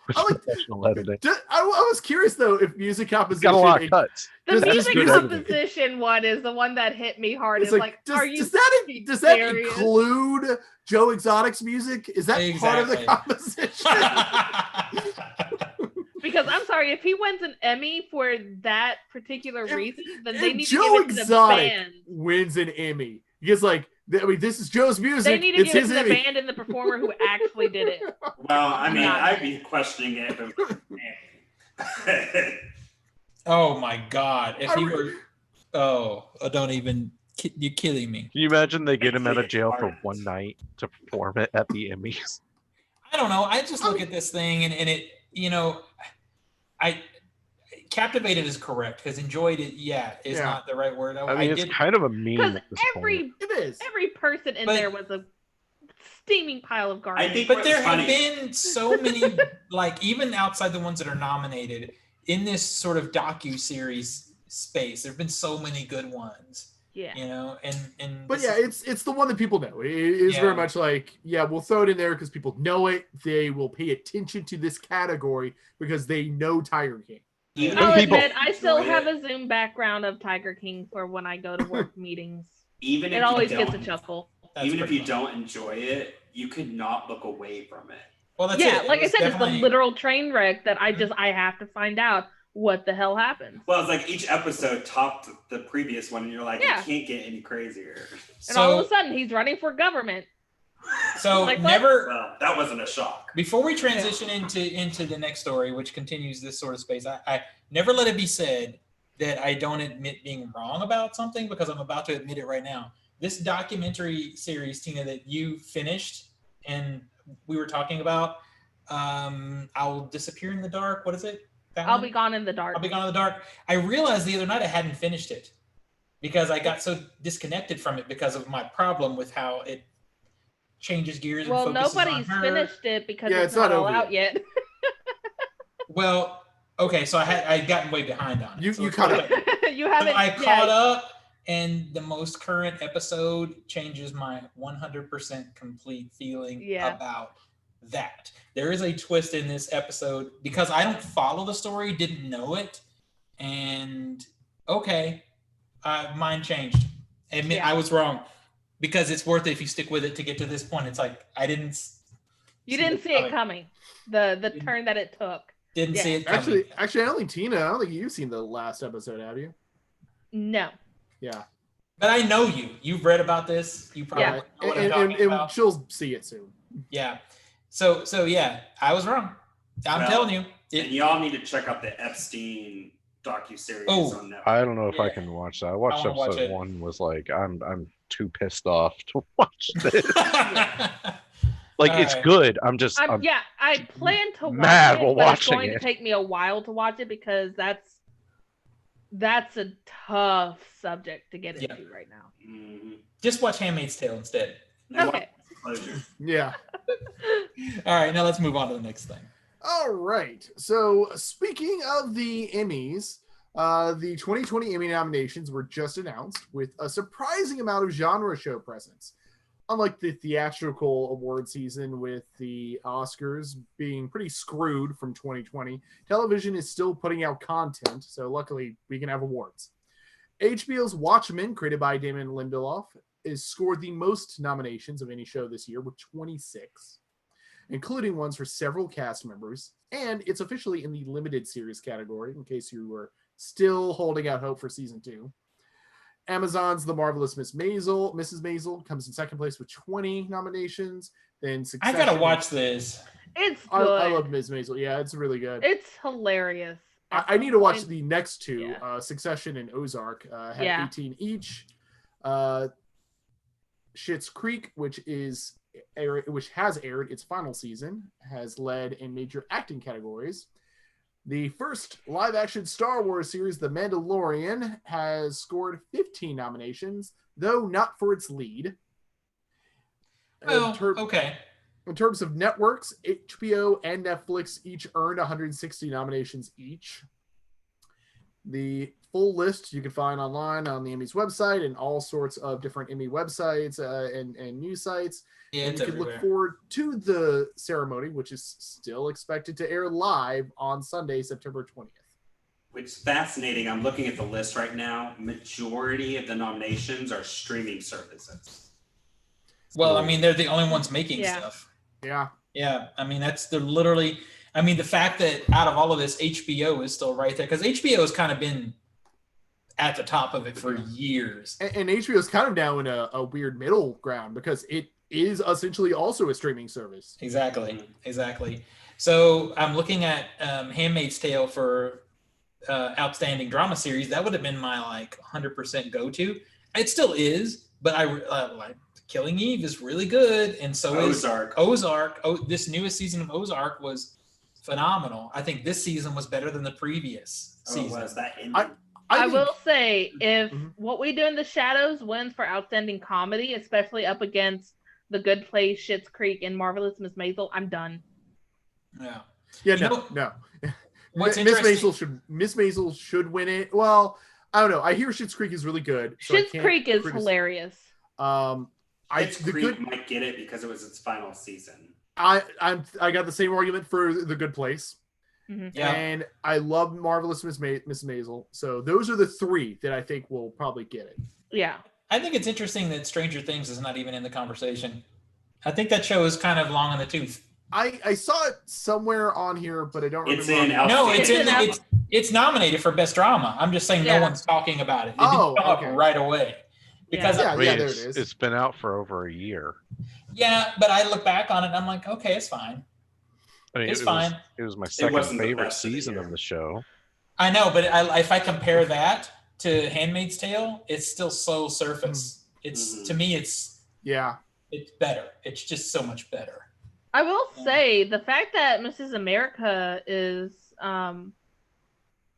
with professional editing, I was curious though if music composition got a lot of cuts. The music composition one is the one that hit me hard. It's like, does that include Joe Exotic's music? Is that part of the composition? Because I'm sorry, if he wins an Emmy for that particular reason, then they need Joe to give it to the Exotic band. Wins an Emmy because, this is Joe's music. They need to give it to the Emmy. band and the performer who actually did it. Well, I mean, I'd be questioning it. Oh my God! If he were, don't even. You're killing me. Can you imagine they get him out of jail for one night to perform it at the Emmys? I don't know. I just look at this thing and it, I captivated is correct because enjoyed it. Is not the right word. I mean, it's kind of a meme at this point. It is. Every person in there was a steaming pile of garbage. But there have been so many, like even outside the ones that are nominated in this sort of docu-series space, there've been so many good ones. Yeah. But it's the one that people know. It is very much like, we'll throw it in there because people know it. They will pay attention to this category because they know Tiger King. I'll admit, I still have a Zoom background of Tiger King for when I go to work meetings. Even if it always gets a chuckle. Even if you don't enjoy it, you could not look away from it. Well, that's it. Like I said, it's the literal train wreck that I have to find out what the hell happened. Well, it's like each episode topped the previous one, and you're like, it can't get any crazier. And all of a sudden, he's running for government. So well, that wasn't a shock. Before we transition into the next story, which continues this sort of space, I never let it be said that I don't admit being wrong about something because I'm about to admit it right now. This documentary series, Tina, that you finished and we were talking about, I'll Disappear in the Dark. What is it? I'll Be Gone in the Dark. I'll Be Gone in the Dark. I realized the other night I hadn't finished it because I got so disconnected from it because of my problem with how it changes gears. Well, and focuses nobody's on her. Finished it because it's not all out yet. Well, okay, so I'd gotten way behind on it. You caught up. You haven't. I caught up, and the most current episode changes my 100% complete feeling about that. There is a twist in this episode because I don't follow the story, didn't know it, and mine changed. Admit I was wrong because it's worth it if you stick with it to get to this point. It's like I didn't. You didn't see it coming. The turn that it took. Didn't see it coming. Actually, I don't think you've seen the last episode, have you? No. Yeah. But I know you. You've read about this. You probably know what I'm talking about. She'll see it soon. Yeah. So I was wrong. I'm telling you. And y'all need to check out the Epstein docuseries on Netflix. I don't know if I can watch that. I watched episode 1. Was like, I'm too pissed off to watch this. It's good. I plan to watch mad it, while but it's watching going to take me a while to watch it because that's a tough subject to get into right now. Mm-hmm. Just watch Handmaid's Tale instead. Okay. Yeah. All right, now let's move on to the next thing. All right. So speaking of the Emmys, the 2020 Emmy nominations were just announced with a surprising amount of genre show presence. Unlike the theatrical award season with the Oscars being pretty screwed from 2020, television is still putting out content, so luckily we can have awards. HBO's Watchmen, created by Damon Lindelof, has scored the most nominations of any show this year with 26, including ones for several cast members, and it's officially in the limited series category, in case you were still holding out hope for season 2. Amazon's The Marvelous Mrs. Maisel comes in second place with 20 nominations. Then Succession. I gotta watch this. It's good. I love Mrs. Maisel. Yeah, it's really good. It's hilarious. I need to watch the next two. Succession and Ozark have 18 each. Schitt's Creek, which has aired its final season, has led in major acting categories. The first live-action Star Wars series, The Mandalorian, has scored 15 nominations, though not for its lead. Oh, okay. In terms of networks, HBO and Netflix each earned 160 nominations each. The full list you can find online on the Emmys website and all sorts of different Emmy websites and news sites. Yeah, and you can look forward to the ceremony, which is still expected to air live on Sunday, September 20th. Which is fascinating. I'm looking at the list right now. Majority of the nominations are streaming services. Well, I mean, they're the only ones making stuff. Yeah. Yeah. I mean, they're literally, I mean, the fact that out of all of this, HBO is still right there, because HBO has kind of been at the top of it for years. And HBO is kind of now in a weird middle ground because it is essentially also a streaming service. Exactly. So I'm looking at Handmaid's Tale for outstanding drama series. That would have been my like 100% go-to. It still is, but I like Killing Eve is really good, and so Ozark. is Ozark. Oh, this newest season of Ozark was phenomenal. I think this season was better than the previous season. Was that I will say, if What We Do in the Shadows wins for outstanding comedy, especially up against The Good Place, Schitt's Creek, and Marvelous Miss Maisel, I'm done. Yeah. Yeah, You no. know, what's Miss interesting? Maisel should win it. Well, I don't know. I hear Schitt's Creek is really good. So Schitt's Creek is hilarious. Schitt's Creek might get it because it was its final season. I got the same argument for The Good Place. Yeah. And I love Marvelous Miss Maisel. So those are the three that I think will probably get it. Yeah. I think it's interesting that Stranger Things is not even in the conversation. I think that show is kind of long in the tooth. I saw it somewhere on here, but I don't remember. It's nominated for best drama. I'm just saying no one's talking about it. It didn't come up right away. Because there it is. It's been out for over a year. Yeah, but I look back on it and I'm like, okay, it's fine. I mean, it's fine. It was my second favorite season of the show. I know, but if I compare that to Handmaid's Tale, it's still so surface. It's to me, it's better. It's just so much better. I will say the fact that Mrs. America is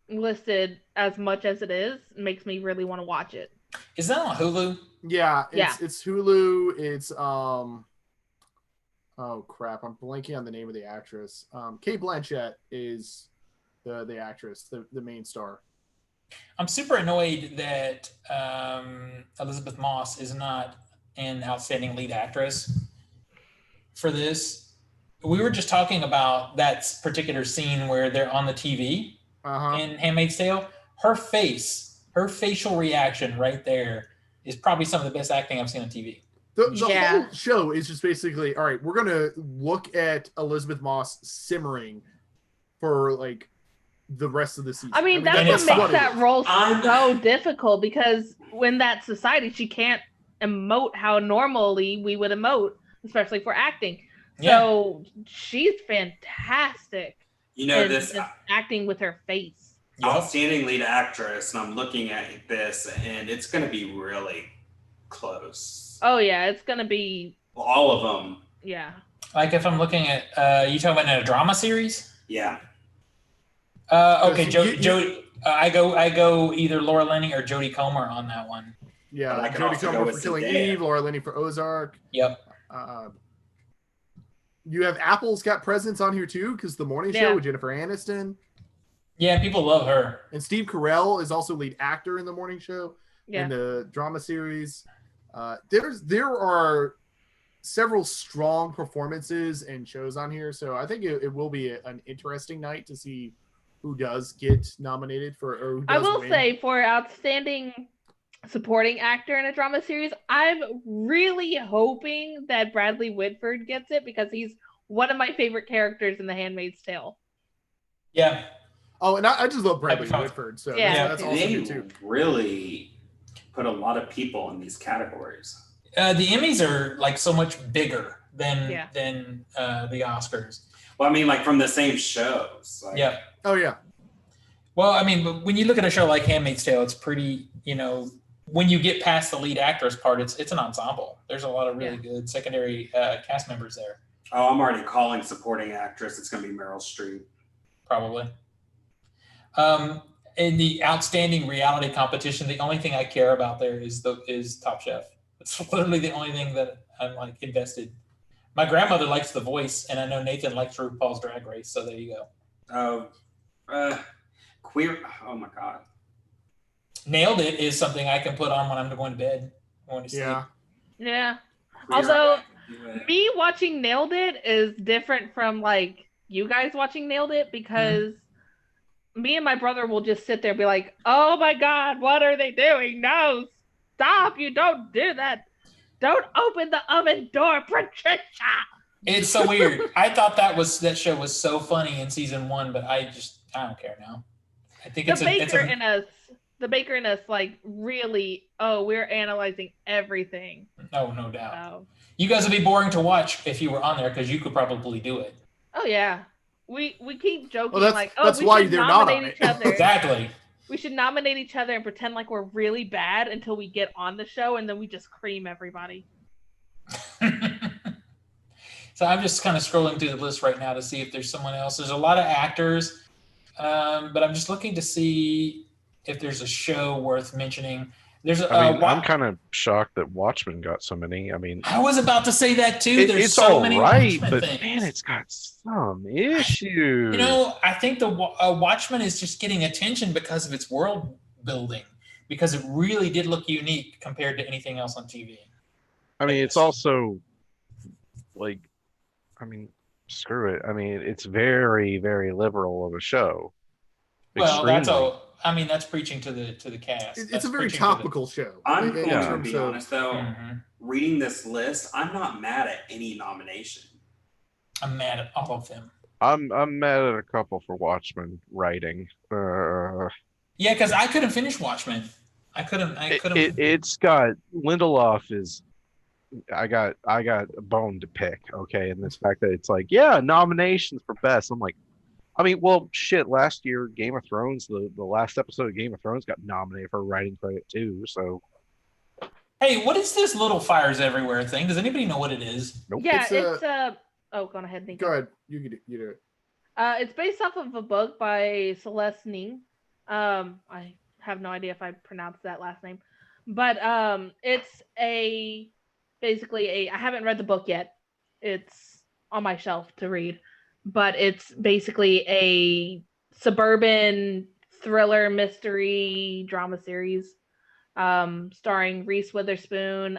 listed as much as it is makes me really want to watch it. Is that on Hulu? Yeah, it's Hulu. It's oh crap, I'm blanking on the name of the actress. Cate Blanchett is the actress, the main star. I'm super annoyed that Elizabeth Moss is not an outstanding lead actress for this. We were just talking about that particular scene where they're on the TV in Handmaid's Tale. Her facial reaction right there is probably some of the best acting I've seen on TV. The whole show is just basically, all right, we're going to look at Elizabeth Moss simmering for like the rest of the season. I mean that's what makes that role so difficult, because when that society, she can't emote how normally we would emote, especially for acting. So she's fantastic. You know, this acting with her face. Outstanding lead actress, and I'm looking at this, and it's going to be really close. Oh yeah, it's going to be all of them. Yeah. Like if I'm looking at, you talking about in a drama series? Yeah. Okay, Jodie. I go either Laura Linney or Jodie Comer on that one. Yeah, Jodie Comer for Killing Eve, Laura Linney for Ozark. Yep. You have Apple's got presence on here too, because the morning show with Jennifer Aniston. Yeah, people love her. And Steve Carell is also lead actor in the morning show in the drama series. There are several strong performances and shows on here, so I think it will be an interesting night to see who does get nominated for. Or who does I will win. say, for outstanding supporting actor in a drama series, I'm really hoping that Bradley Whitford gets it, because he's one of my favorite characters in The Handmaid's Tale. Yeah. Oh, and I just love Bradley Whitford, so that's awesome too. Really put a lot of people in these categories. The Emmys are like so much bigger than the Oscars. Well, I mean, like from the same shows. Like, yeah. Oh yeah. Well, I mean, when you look at a show like Handmaid's Tale, it's pretty, when you get past the lead actress part, it's an ensemble. There's a lot of really good secondary cast members there. Oh, I'm already calling supporting actress. It's going to be Meryl Streep. Probably. In the outstanding reality competition, the only thing I care about there is Top Chef. It's literally the only thing that I'm like invested. My grandmother likes The Voice, and I know Nathan likes RuPaul's Drag Race, so there you go. Queer. Oh my God. Nailed It is something I can put on when I'm going to bed, going to sleep. Yeah. Although me watching Nailed It is different from like you guys watching Nailed It, because me and my brother will just sit there and be like, oh my God, what are they doing? No, stop. You don't do that. Don't open the oven door, Patricia. It's so weird. I thought that show was so funny in season 1, but I don't care now. I think the baker in us like really, we're analyzing everything. Oh, no doubt. You guys would be boring to watch if you were on there, because you could probably do it. Oh yeah. We keep joking Well, that's we why should they're not nominate on it. each other. Exactly. We should nominate each other and pretend like we're really bad until we get on the show, and then we just cream everybody. So I'm just kind of scrolling through the list right now to see if there's someone else. There's a lot of actors, but I'm just looking to see if there's a show worth mentioning. I'm kind of shocked that Watchmen got so many. I mean, I was about to say that too. There's it's so all many right, Watchmen but things. man, it's got some issues. You know, I think the Watchmen is just getting attention because of its world building, because it really did look unique compared to anything else on TV. I mean, it's also like, I mean, screw it. I mean, it's very, very liberal of a show. Well, Extremely. that's preaching to the cast. It's a very topical show. I'm in going to terms be of- honest though. Mhm. Reading this list, I'm not mad at any nomination. I'm mad at all of them. I'm mad at a couple for Watchmen writing. Yeah, because I couldn't finish Watchmen. I couldn't. It's got Lindelof is. I got a bone to pick. Okay, and this fact that it's like, yeah, nominations for best. I'm like, I mean, well, shit. Last year, Game of Thrones, the last episode of Game of Thrones got nominated for a writing credit too. So, Hey, what is this little fires everywhere thing? Does anybody know what it is? nope. Yeah, It's oh, go ahead, Nick. Go ahead. You do it. It's based off of a book by Celeste Ning. I have no idea if I pronounced that last name, but it's basically I haven't read the book yet. It's on my shelf to read, but it's basically a suburban thriller mystery drama series, starring Reese Witherspoon.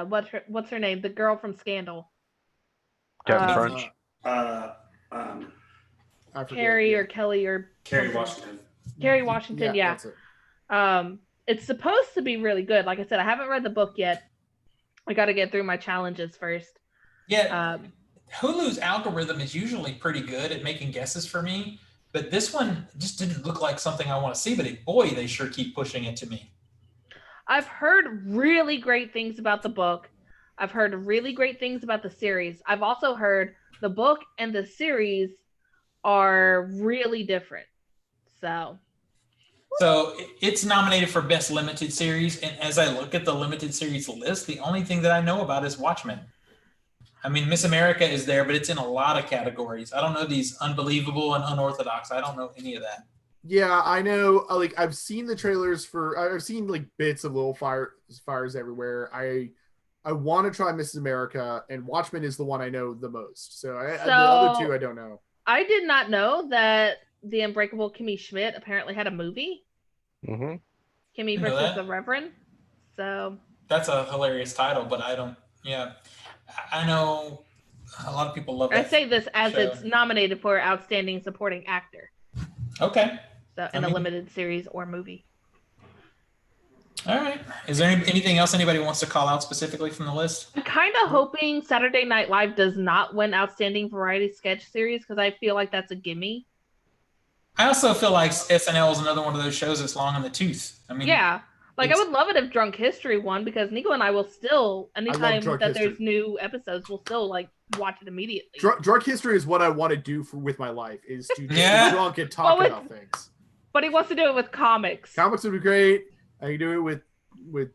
What's her name? The girl from Scandal. Captain Crunch. I forget. Carrie or Kelly or Kerry something. Washington. Kerry Washington, yeah. That's it. It's supposed to be really good. Like I said, I haven't read the book yet. I got to get through my challenges first. Yeah, Hulu's algorithm is usually pretty good at making guesses for me, but this one just didn't look like something I want to see. But boy, they sure keep pushing it to me. I've heard really great things about the book. I've heard really great things about the series. I've also heard the book and the series are really different. So it's nominated for Best Limited Series, and as I look at the limited series list, the only thing that I know about is Watchmen. I mean, Miss America is there, but it's in a lot of categories. I don't know these unbelievable and unorthodox. I don't know any of that. Yeah, I know. Like, I've seen the trailers I've seen like bits of little fires everywhere. I want to try Mrs. America, and Watchmen is the one I know the most. So the other two I don't know. I did not know that The Unbreakable Kimmy Schmidt apparently had a movie. Mm-hmm. Kimmy know versus that. the Reverend. So That's a hilarious title, but I don't. Yeah, I know a lot of people love it. I say this as show. it's nominated for Outstanding Supporting Actor. Okay. So in a limited series or movie. All right. Is there anything else anybody wants to call out specifically from the list? I'm kind of hoping Saturday Night Live does not win Outstanding Variety Sketch Series because I feel like that's a gimme. I also feel like SNL is another one of those shows that's long in the tooth. I mean, Yeah. Like, I would love it if Drunk History won because Nico and I will still, anytime Drunk that History. there's new episodes, we'll still, like, watch it immediately. Drunk history is what I want to do with my life, is to just Yeah. be drunk and talk Well, about things. But he wants to do it with comics. Comics would be great. I can do it with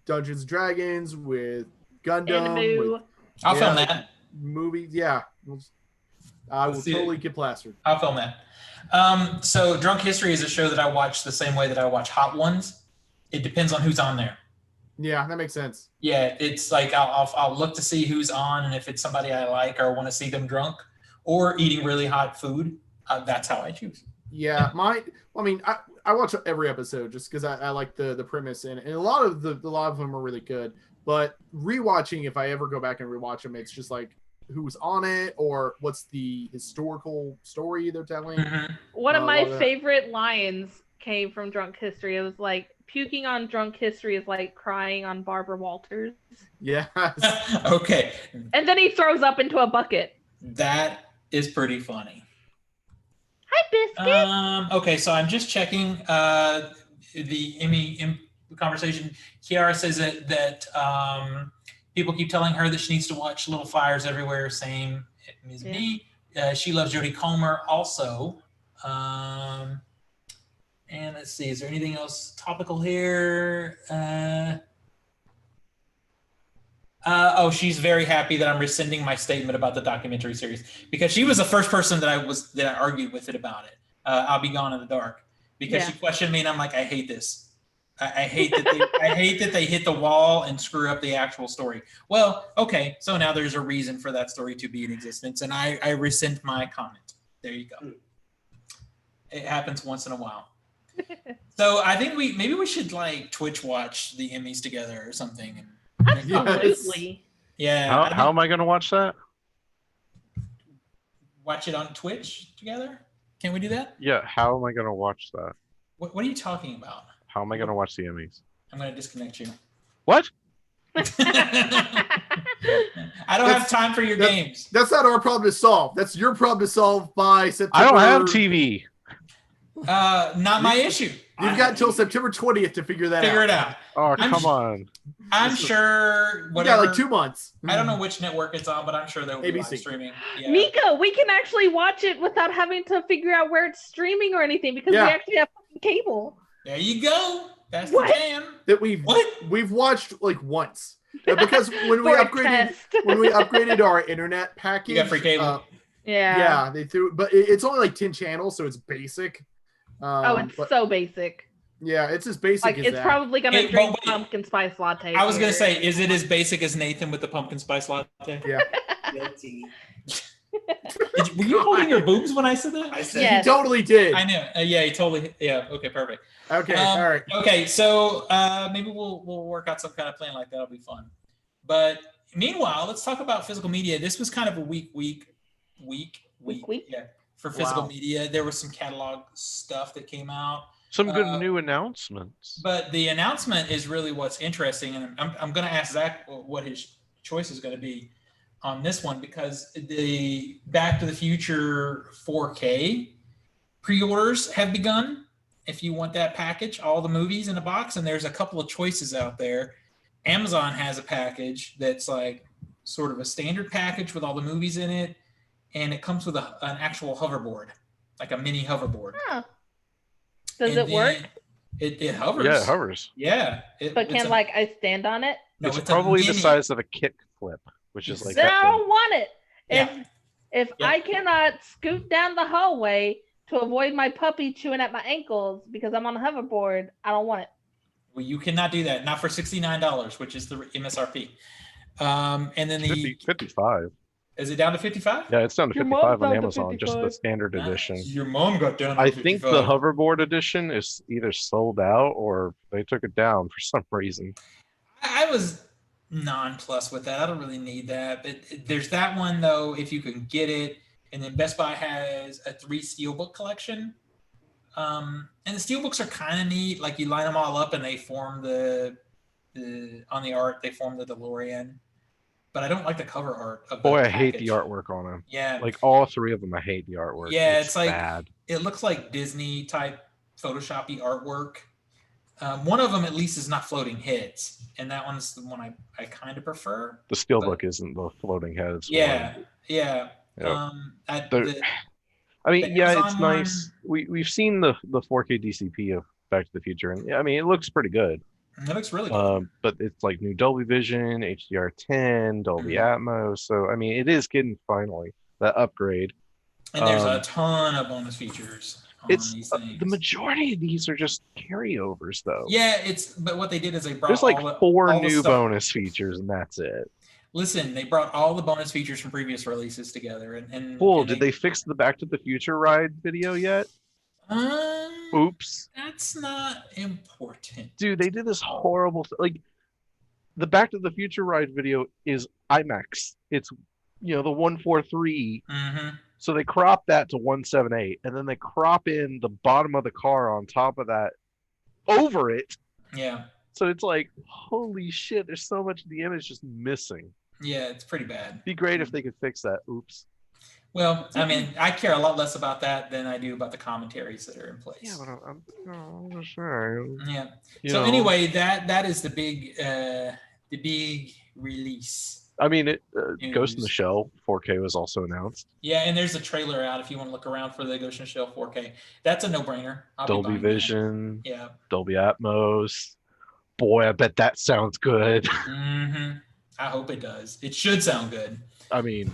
Dungeons and Dragons, with Gundam, Anime. with I'll film that. movies. Yeah, I will Let's see it. totally get plastered. I'll film that. So Drunk History is a show that I watch the same way that I watch Hot Ones. It depends on who's on there. Yeah, that makes sense. Yeah, it's like I'll look to see who's on, and if it's somebody I like or want to see them drunk or eating really hot food, that's how I choose. Yeah, I watch every episode just because I like the premise, and a lot of them are really good. But rewatching, if I ever go back and rewatch them, it's just like who's on it or what's the historical story they're telling. Mm-hmm. One of my love that. favorite lines came from Drunk History. It was like, puking on Drunk History is like crying on Barbara Walters. Yes. Okay, And then he throws up into a bucket. that is pretty funny. Hi, Biscuit. Okay, so I'm just checking the Emmy conversation. Kiara says that People keep telling her that she needs to watch Little Fires Everywhere. Same as me. She loves Jodie Comer also. And let's see, is there anything else topical here? She's very happy that I'm rescinding my statement about the documentary series because she was the first person that I argued with it about it. I'll Be Gone in the Dark, because she questioned me and I'm like, I hate this. I hate that they hit the wall and screw up the actual story. Well, okay, so now there's a reason for that story to be in existence, and I rescind my comment. There you go. It happens once in a while. So I think maybe we should like Twitch watch the Emmys together or something. Absolutely. Yeah. How am I going to watch that? Watch it on Twitch together? Can we do that? Yeah. How am I going to watch that? What are you talking about? How am I going to watch the Emmys? I'm going to disconnect you. What? I don't have time for your games. That's not our problem to solve. That's your problem to solve by September. I don't have TV. Not my issue. You've got until September 20th to figure that out. Figure it out. Oh, come on. I'm sure. You got like 2 months. I don't know which network it's on, but I'm sure there will be live ABC. streaming. Yeah. Mika, we can actually watch it without having to figure out where it's streaming or anything because we actually have cable. There you go. That's the jam. That we've watched like once. Because when we upgraded our internet package, You got free cable. yeah, they threw, but it's only like 10 channels, so it's basic. It's so basic. Yeah, it's as basic like as it's that. probably gonna drink pumpkin spice latte. I was gonna say, is it as basic as Nathan with the pumpkin spice latte? Yeah. Guilty. Were you holding your boobs when I said that? I said Yes. He totally did. I know. Yeah, he totally. Yeah. Okay. Perfect. Okay. All right. Okay. So maybe we'll work out some kind of plan like that. It'll be fun. But meanwhile, let's talk about physical media. This was kind of a week. Yeah. For physical media, there was some catalog stuff that came out. Some good new announcements. But the announcement is really what's interesting, and I'm going to ask Zach what his choice is going to be on this one, because the Back to the Future 4K pre-orders have begun. If you want that package, all the movies in a box, and there's a couple of choices out there. Amazon has a package that's like sort of a standard package with all the movies in it, and it comes with an actual hoverboard, like a mini hoverboard. Huh. Does it work? It hovers. Yeah, it hovers. Yeah. But can I stand on it? No, it's probably the size of a kick flip, which is like. Then I don't want it. If Yeah. I cannot scoot down the hallway to avoid my puppy chewing at my ankles because I'm on a hoverboard, I don't want it. Well, you cannot do that. Not for $69, which is the MSRP. And then 55. Is it down to 55? Yeah, it's down to Your 55 mom's on down to Amazon, just the 55. standard edition. Your mom got down to I 55. think the hoverboard edition is either sold out or they took it down for some reason. I was nonplussed with that. I don't really need that. But there's that one, though, if you can get it. And then Best Buy has a 3 steelbook collection. And the steelbooks are kind of neat. Like you line them all up and they form on the art, they form the DeLorean. But I don't like the cover art of the Boy, I package. hate the artwork on them. Yeah. Like all 3 of them, I hate the artwork. Yeah, it's like bad. It looks like Disney type Photoshop-y artwork. One of them at least is not floating heads, and that one's the one I kind of prefer. The steelbook isn't the floating heads. Yeah, yeah. Yep. I mean, yeah, it's nice. We've seen the 4K DCP of Back to the Future, and I mean, it looks pretty good. It looks really good. But it's like new Dolby Vision, HDR10, Dolby Atmos. So I mean, it is getting finally that upgrade. And there's a ton of bonus features on these things. The majority of these are just carryovers, though. Yeah, but what they did is they brought there's like all 4 new bonus features, and that's it. Listen, they brought all the bonus features from previous releases together, and Cool. Did they fix the Back to the Future ride video yet? Oops. That's not important. Dude, they did this horrible like the Back to the Future ride video is IMAX. It's the 143. Mm-hmm. So they crop that to 178, and then they crop in the bottom of the car on top of that over it. Yeah. So it's like, holy shit, there's so much of the image just missing. Yeah, it's pretty bad. Be great if they could fix that. Oops. Well, I mean, I care a lot less about that than I do about the commentaries that are in place. Yeah, but I'm sure. Yeah. So anyway, that is the big release. I mean, Ghost in the Shell 4K was also announced. Yeah, and there's a trailer out if you want to look around for the Ghost in the Shell 4K. That's a no-brainer. Dolby Vision. That. Yeah. Dolby Atmos. Boy, I bet that sounds good. Mm-hmm. I hope it does. It should sound good. I mean,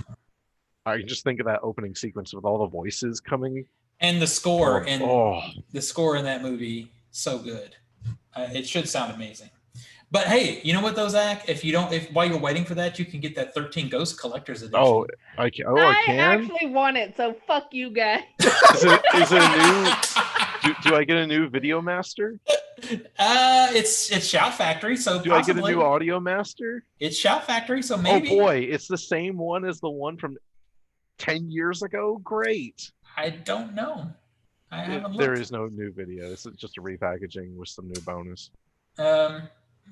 I can just think of that opening sequence with all the voices coming. And the score the score in that movie, so good. It should sound amazing. But hey, you know what though, Zach? If while you're waiting for that, you can get that 13 Ghost Collector's Edition. Oh, I can. I actually want it, so fuck you guys. Is it a new? Do I get a new Video Master? It's Shout Factory, so do possibly. I get a new Audio Master? It's Shout Factory, so maybe. Oh boy, it's the same one as the one from 10 years ago. Great. I don't know. I haven't looked. There is no new video. This is just a repackaging with some new bonus.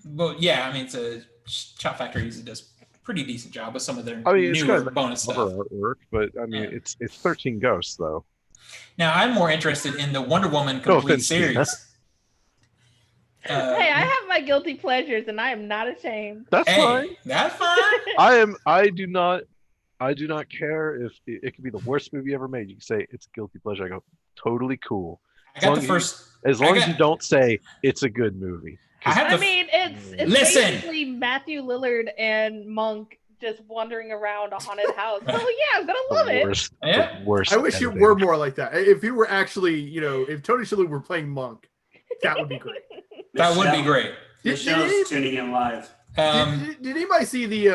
But yeah, I mean, it's a Shout Factory usually does a pretty decent job with some of their newer bonus stuff. Artwork, but I mean, it's 13 Ghosts though. Now I'm more interested in the Wonder Woman complete series. Hey, I have my guilty pleasures, and I am not ashamed. That's fine. That's fine. I do not care if it could be the worst movie ever made. You can say it's a guilty pleasure. I go, totally cool. As long as you don't say it's a good movie. I mean, it's basically Matthew Lillard and Monk just wandering around a haunted house. So yeah, I'm gonna love it. Yeah. Worst I wish it were more like that. If you were actually, if Tony Shalhoub were playing Monk, that would be great. That would be great. Michelle's tuning in live. Did anybody see the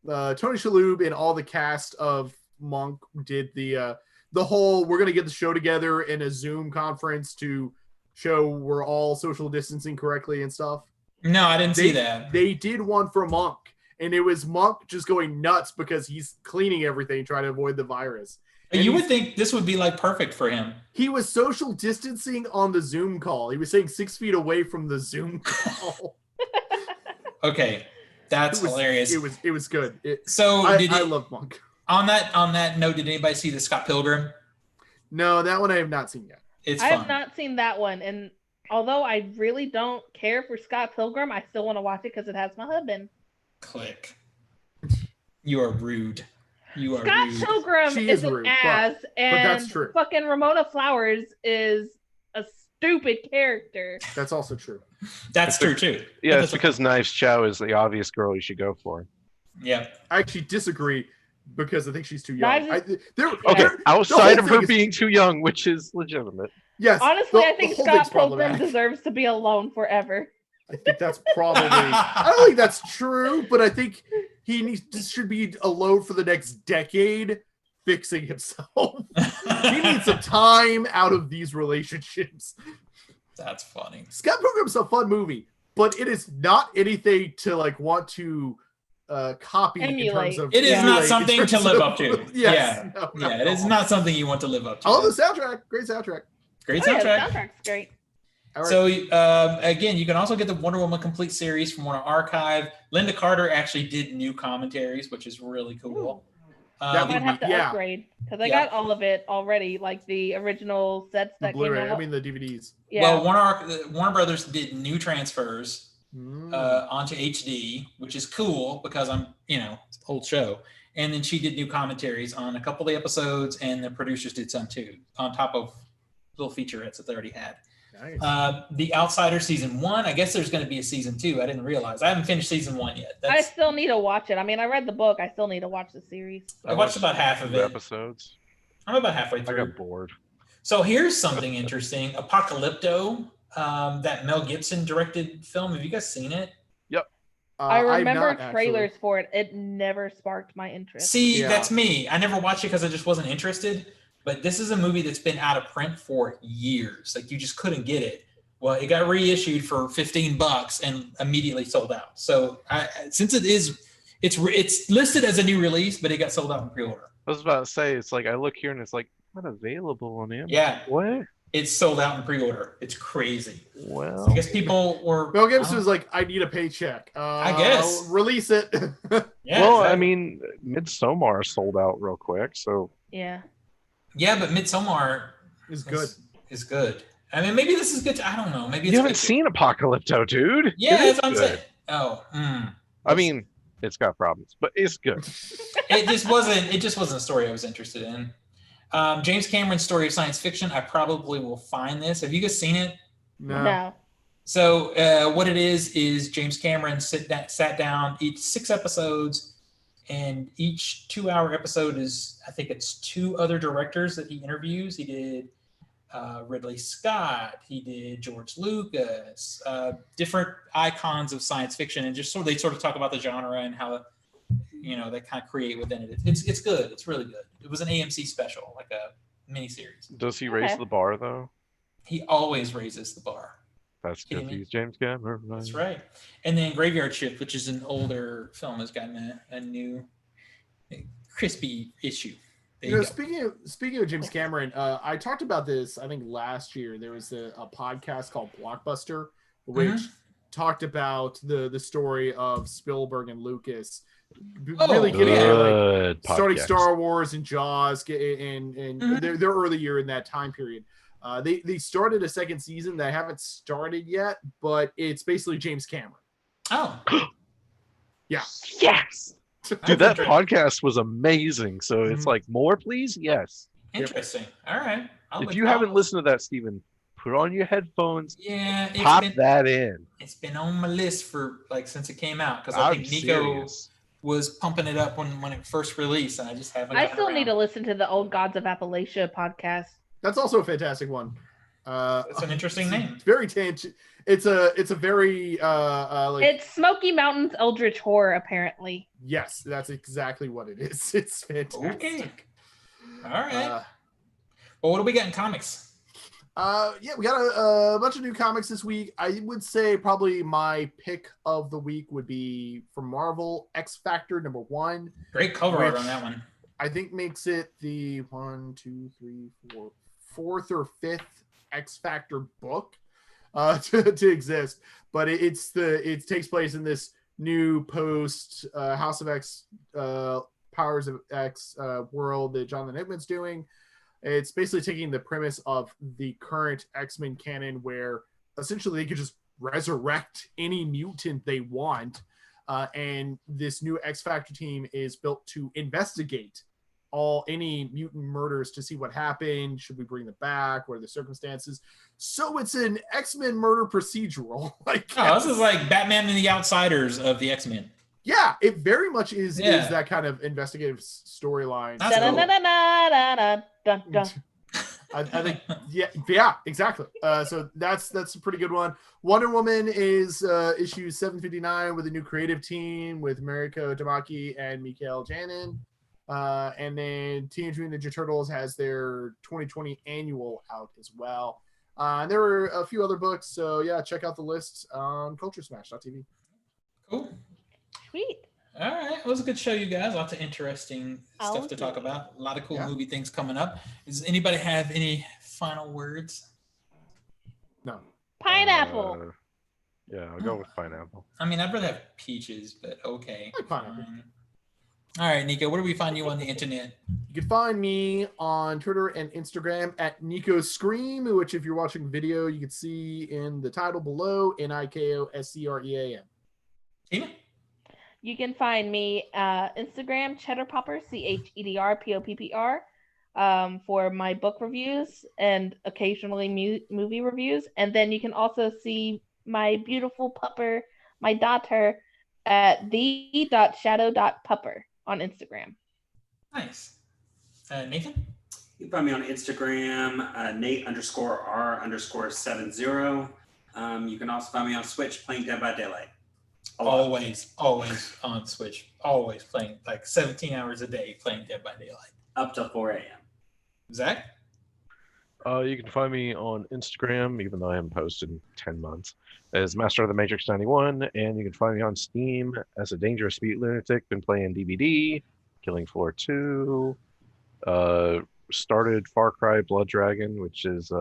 Tony Shalhoub and all the cast of Monk did the whole we're gonna get the show together in a Zoom conference to show we're all social distancing correctly and stuff? No, I didn't see that. They did one for Monk, and it was Monk just going nuts because he's cleaning everything, trying to avoid the virus. And you would think this would be like perfect for him. He was social distancing on the Zoom call. He was saying 6 feet away from the Zoom call. Okay, that's hilarious. It was good. I love Monk. On that note, did anybody see the Scott Pilgrim? No, that one I have not seen yet. It's I fun. have not seen that one, and although I really don't care for Scott Pilgrim, I still want to watch it because it has my husband. Click. You are rude. You are Scott rude. Pilgrim is an ass, and that's true. Fucking Ramona Flowers is a stupid character. That's also true. That's true too. Yeah, it's because Knives Chow is the obvious girl you should go for. Yeah. I actually disagree because I think she's too young. Outside of her being too young, which is legitimate. Yes. Honestly, I think Scott Pilgrim deserves to be alone forever. I think that's probably. I don't think that's true, but I think should be alone for the next decade, fixing himself. He needs some time out of these relationships. That's funny. Scott Pilgrim's a fun movie, but it is not anything to want to copy. Emulate. In terms of it is not something to live up to. Yes, it is not something you want to live up to. I love the soundtrack. Great soundtrack. Great soundtrack. Yeah, the soundtrack's great. Right. So again, you can also get the Wonder Woman complete series from Warner Archive. Linda Carter actually did new commentaries, which is really cool. I might have to upgrade because I got all of it already, like the original sets that came out. I mean the DVDs. Yeah. Well, Warner Brothers did new transfers onto HD, which is cool because old show. And then she did new commentaries on a couple of the episodes, and the producers did some too, on top of little featurettes that they already had. Nice. The Outsider season 1. I guess there's going to be a season 2. I didn't realize. I haven't finished season 1 yet. I still need to watch it. I mean, I read the book. I still need to watch the series. I watched about half of it. Episodes. I'm about halfway through. I got bored. So here's something interesting. Apocalypto, that Mel Gibson directed film. Have you guys seen it? Yep. I remember trailers for it. It never sparked my interest. See, that's me. I never watched it because I just wasn't interested. But this is a movie that's been out of print for years. Like, you just couldn't get it. Well, it got reissued for $15 and immediately sold out. So since it's listed as a new release, but it got sold out in pre-order. I was about to say, it's like I look here and it's like not available on Amazon. Yeah. What? It's sold out in pre-order. It's crazy. Well, so I guess people were. Mel Gibson was like, I need a paycheck. I guess. Release it. Yeah. Well, exactly. I mean, Midsommar sold out real quick, so. Yeah. Yeah, but Midsommar is good. Is good. I mean, maybe this is good. I don't know. Maybe you haven't seen Apocalypto, dude. Yeah, that's what I'm saying. Oh, I mean, it's got problems, but it's good. It just wasn't a story I was interested in. James Cameron's story of science fiction. I probably will find this. Have you guys seen it? No. So what it is James Cameron sat down, each 6 episodes, and each 2-hour episode is, I think it's 2 other directors that he interviews. He did Ridley Scott, he did George Lucas, different icons of science fiction, and just they sort of talk about the genre and how they kind of create within it. It's good. It's really good. It was an AMC special, like a miniseries. Does he raise the bar though? He always raises the bar. That's because he's James Cameron. That's right. And then Graveyard Shift, which is an older film, has gotten a new crispy issue. Speaking of James Cameron, I talked about this, I think last year. There was a podcast called Blockbuster, which talked about the story of Spielberg and Lucas really getting there, starting Star Wars and Jaws, and their early year in that time period. They started a second season that I haven't started yet, but it's basically James Cameron. Oh. Yeah. Yes. Dude, that podcast was amazing. So it's like, more, please? Yes. Interesting. All right. If you haven't listened to that, Steven, put on your headphones. Yeah. Pop that in. It's been on my list for since it came out, because I think Nico was pumping it up when it first released, and I just haven't. I still need to listen to the Old Gods of Appalachia podcast. That's also a fantastic one. It's an interesting name. Very tangent. It's a very it's Smoky Mountains Eldritch Horror, apparently. Yes, that's exactly what it is. It's fantastic. Okay. All right. Well, what do we got in comics? We got a bunch of new comics this week. I would say probably my pick of the week would be from Marvel, X Factor #1. Great cover art on that one. I think makes it the 4th or 5th X Factor book to exist, but it takes place in this new post House of X, Powers of X world that Jonathan Hickman's doing. It's basically taking the premise of the current X-Men canon, where essentially they could just resurrect any mutant they want, and this new X Factor team is built to investigate any mutant murders to see what happened. Should we bring them back? What are the circumstances? So it's an X-Men murder procedural. This is like Batman and the Outsiders of the X-Men. Yeah, it very much is that kind of investigative storyline. I think yeah, exactly. So that's a pretty good one. Wonder Woman is issue 759 with a new creative team with Mariko Tamaki and Mikael Janin. And then Teenage Mutant Ninja Turtles has their 2020 annual out as well. And there were a few other books, so yeah, check out the list on CultureSmash.tv. Cool. Sweet. All right. It was a good show, you guys. Lots of interesting stuff to talk about. A lot of cool movie things coming up. Does anybody have any final words? No. Pineapple. I'll go with pineapple. I mean, I'd rather have peaches, but okay. I like pineapple. All right, Nico, where do we find you on the internet? You can find me on Twitter and Instagram at Nico Scream, which if you're watching video, you can see in the title below, NIKOSCREAM. Tina? You can find me Instagram, Cheddar Popper, CHEDRPOPPR, for my book reviews and occasionally movie reviews. And then you can also see my beautiful pupper, my daughter, at the.shadow.pupper on Instagram. Nice. Nathan? You can find me on Instagram, Nate_R_70. You can also find me on Switch playing Dead by Daylight. Always on Switch. Always playing, like 17 hours a day playing Dead by Daylight. Up till 4 a.m. Zach? You can find me on Instagram, even though I haven't posted in 10 months, as Master of the Matrix 91, and you can find me on Steam as a Dangerous Speed Lunatic. Been playing DVD, Killing Floor 2, started Far Cry Blood Dragon, which is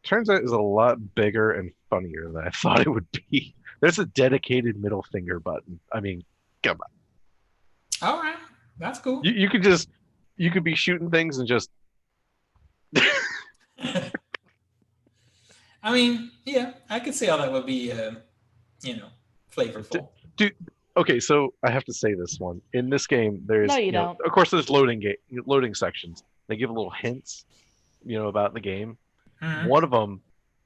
turns out is a lot bigger and funnier than I thought it would be. There's a dedicated middle finger button. I mean, come on. All right, that's cool. You could be shooting things and just. I mean, yeah, I could see how that would be, flavorful. Okay, so I have to say this one. In this game, there's No, you don't. of course, there's loading sections. They give little hints, about the game. Mhm. One of them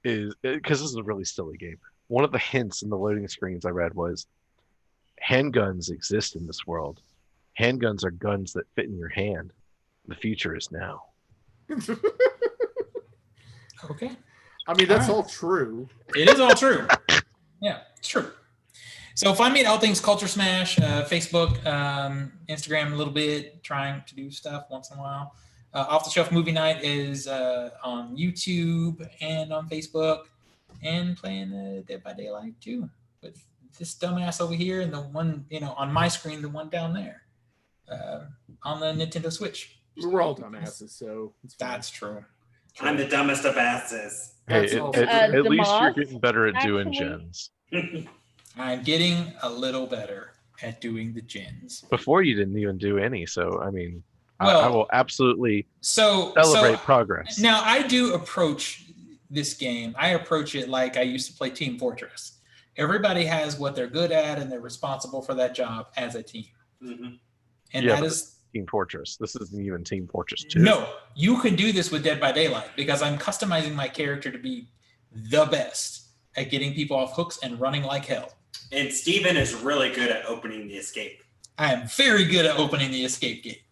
is because this is a really silly game. One of the hints in the loading screens I read was handguns exist in this world. Handguns are guns that fit in your hand. The future is now. Okay. I mean, that's all true. It is all true. Yeah, it's true. So find me at All Things Culture Smash, Facebook, Instagram a little bit, trying to do stuff once in a while. Off the Shelf Movie Night is on YouTube and on Facebook, and playing Dead by Daylight too with this dumbass over here and the one on my screen, the one down there on the Nintendo Switch. We're all dumbasses, so it's fine. That's true. I'm the dumbest of asses. Hey, That's all at least you're Demoz, getting better at doing actually- gens. I'm getting a little better at doing the gens. Before you didn't even do any, so I mean, I Well, will absolutely So celebrate progress. Now I do approach this game. I approach it like I used to play Team Fortress. Everybody has what they're good at, and they're responsible for that job as a team. Mhm. And Yeah, that but is Team Fortress. This isn't even Team Fortress 2. no. You can do this with Dead by Daylight because I'm customizing my character to be the best at getting people off hooks and running like hell. And Steven is really good at opening the escape. I am very good at opening the escape gate.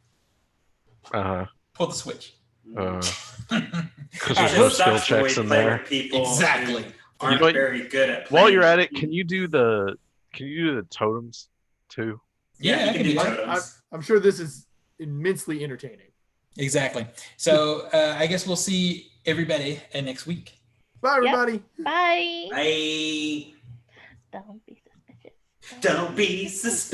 Uh-huh. Pull the switch. Because It there's no just skill sucks when we checks in play there. with people Exactly. who aren't might- very good at While playing. you're at it, can you do the totems too? Yeah, you I can do that. totems. I'm sure this is immensely entertaining. Exactly. So I guess we'll see everybody next week. Bye, everybody. Bye. Bye. Don't be suspicious. Don't be suspicious.